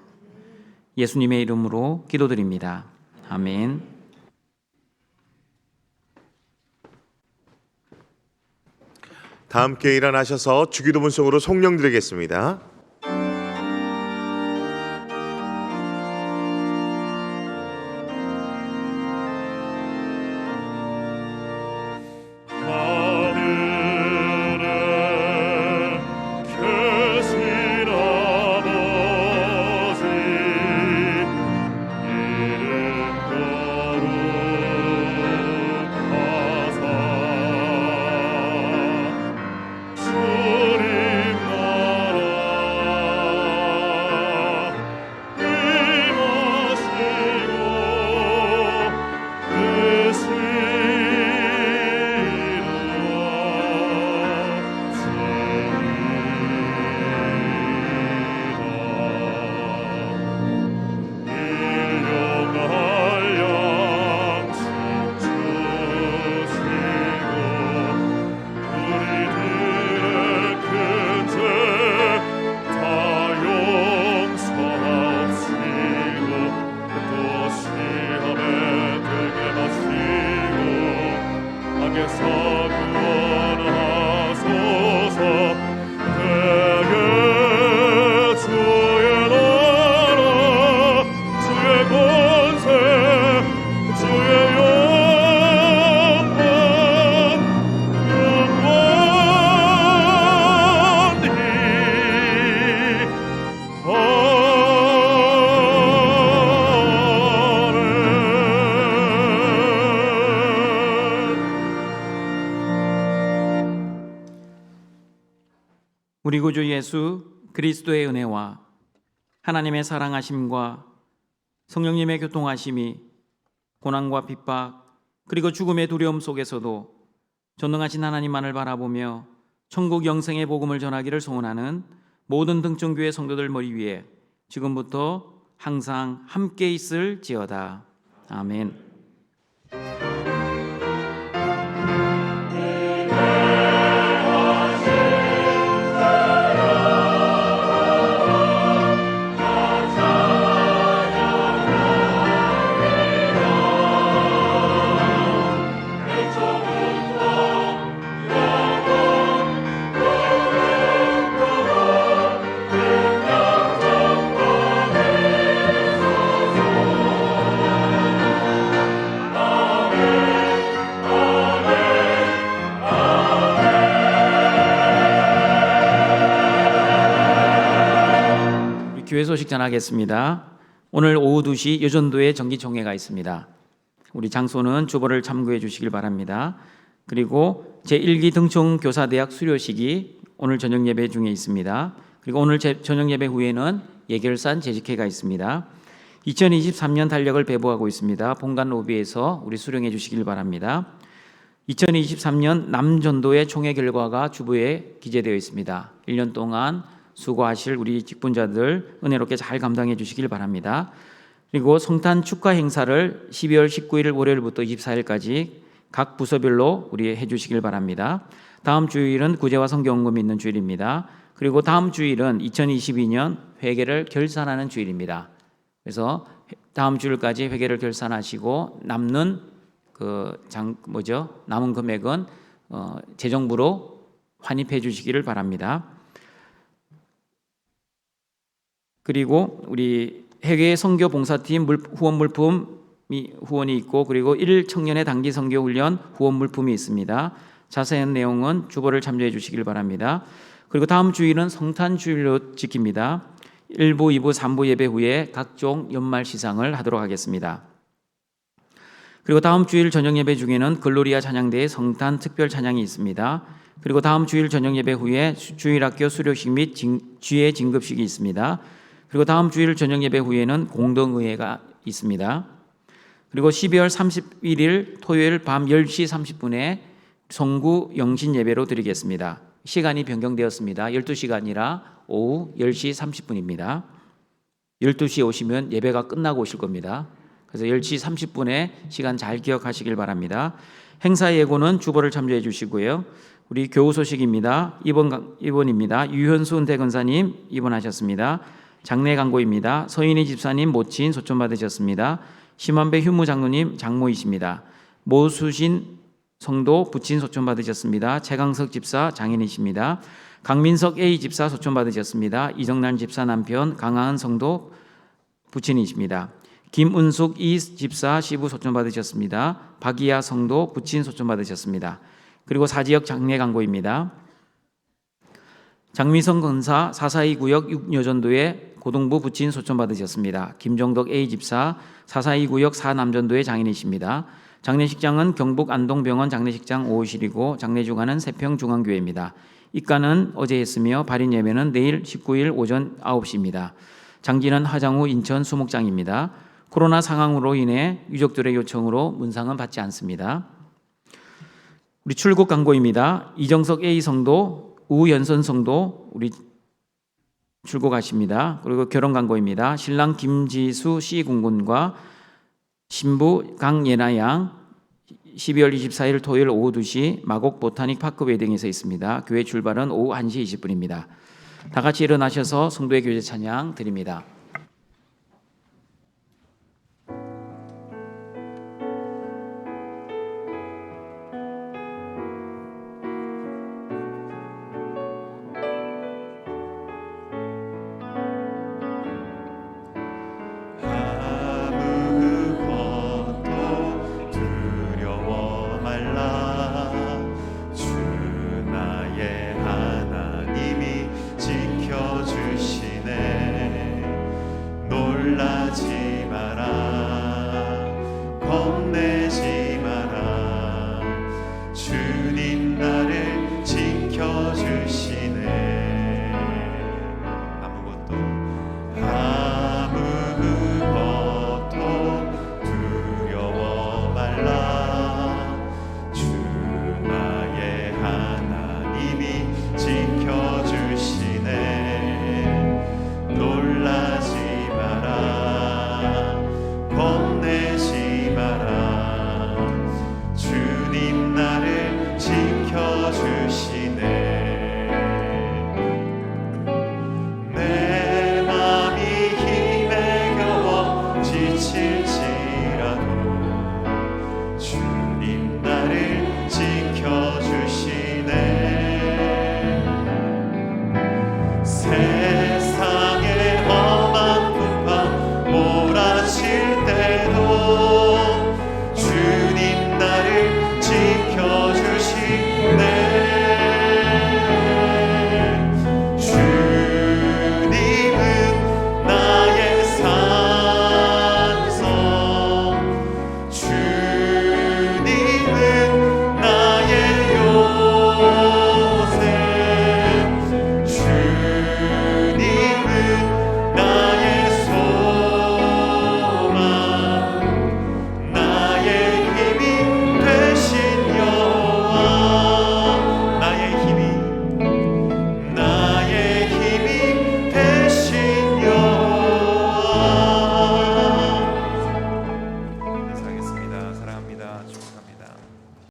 예수님의 이름으로 기도드립니다. 아멘.
다 함께 일어나셔서 주기도문 속으로 성령 드리겠습니다.
주님 나라
구주 예수 그리스도의 은혜와 하나님의 사랑하심과 성령님의 교통하심이 고난과 핍박 그리고 죽음의 두려움 속에서도 전능하신 하나님만을 바라보며 천국 영생의 복음을 전하기를 소원하는 모든 등촌교회 성도들 머리 위에 지금부터 항상 함께 있을지어다. 아멘. 교회 소식 전하겠습니다. 오늘 오후 2시 여전도에 정기총회가 있습니다. 우리 장소는 주보를 참고해 주시길 바랍니다. 그리고 제1기 등촌교사대학 수료식이 오늘 저녁 예배 중에 있습니다. 그리고 오늘 저녁 예배 후에는 예결산 재직회가 있습니다. 2023년 달력을 배부하고 있습니다. 본관 로비에서 우리 수령해 주시길 바랍니다. 2023년 남전도의 총회 결과가 주보에 기재되어 있습니다. 1년 동안 수고하실 우리 직분자들 은혜롭게 잘 감당해 주시길 바랍니다. 그리고 성탄 축하 행사를 12월 19일 월요일부터 24일까지 각 부서별로 우리 해주시길 바랍니다. 다음 주일은 구제와 성경음금이 있는 주일입니다. 그리고 다음 주일은 2022년 회계를 결산하는 주일입니다. 그래서 다음 주일까지 회계를 결산하시고 남는 남은 금액은 재정부로 환입해 주시기를 바랍니다. 그리고 우리 해외 선교 봉사팀 후원 물품이 후원이 있고 그리고 1청년의 단기 선교 훈련 후원 물품이 있습니다. 자세한 내용은 주보를 참조해 주시길 바랍니다. 그리고 다음 주일은 성탄 주일로 지킵니다. 1부, 2부, 3부 예배 후에 각종 연말 시상을 하도록 하겠습니다. 그리고 다음 주일 저녁 예배 중에는 글로리아 찬양대의 성탄 특별 찬양이 있습니다. 그리고 다음 주일 저녁 예배 후에 주일학교 수료식 및 주의 진급식이 있습니다. 그리고 다음 주일 저녁 예배 후에는 공동의회가 있습니다. 그리고 12월 31일 토요일 밤 10시 30분에 성구 영신 예배로 드리겠습니다. 시간이 변경되었습니다. 12시가 아니라 오후 10시 30분입니다. 12시에 오시면 예배가 끝나고 오실 겁니다. 그래서 10시 30분에 시간 잘 기억하시길 바랍니다. 행사 예고는 주보를 참조해 주시고요. 우리 교우 소식입니다. 입원입니다. 유현수 은퇴근사님 입원하셨습니다. 장례 광고입니다. 서인희 집사님 모친 소천 받으셨습니다. 심한배 휴무 장로님 장모이십니다. 모수신 성도 부친 소천 받으셨습니다. 최강석 집사 장인이십니다. 강민석 A 집사 소천 받으셨습니다. 이정란 집사 남편 강하은 성도 부친이십니다. 김은숙 이 집사 시부 소천 받으셨습니다. 박이야 성도 부친 소천 받으셨습니다. 그리고 사지역 장례 광고입니다. 장미성 건사 442구역 6여전도에 고동부 부친 소천 받으셨습니다. 김정덕 A 집사 442구역 4남전도의 장인이십니다. 장례식장은 경북 안동병원 장례식장 5호실이고 장례주간은 세평중앙교회입니다. 입가는 어제 했으며 발인 예배는 내일 19일 오전 9시입니다. 장지는 화장후 인천 수목장입니다. 코로나 상황으로 인해 유족들의 요청으로 문상은 받지 않습니다. 우리 출국 광고입니다. 이정석 A 성도, 우연선 성도 우리 출국하십니다. 그리고 결혼 광고입니다. 신랑 김지수 C 군군과 신부 강예나 양 12월 24일 토요일 오후 2시 마곡 보타닉 파크 웨딩에서 있습니다. 교회 출발은 오후 1시 20분입니다. 다 같이 일어나셔서 성도의 교제 찬양 드립니다.
놀라지 마라.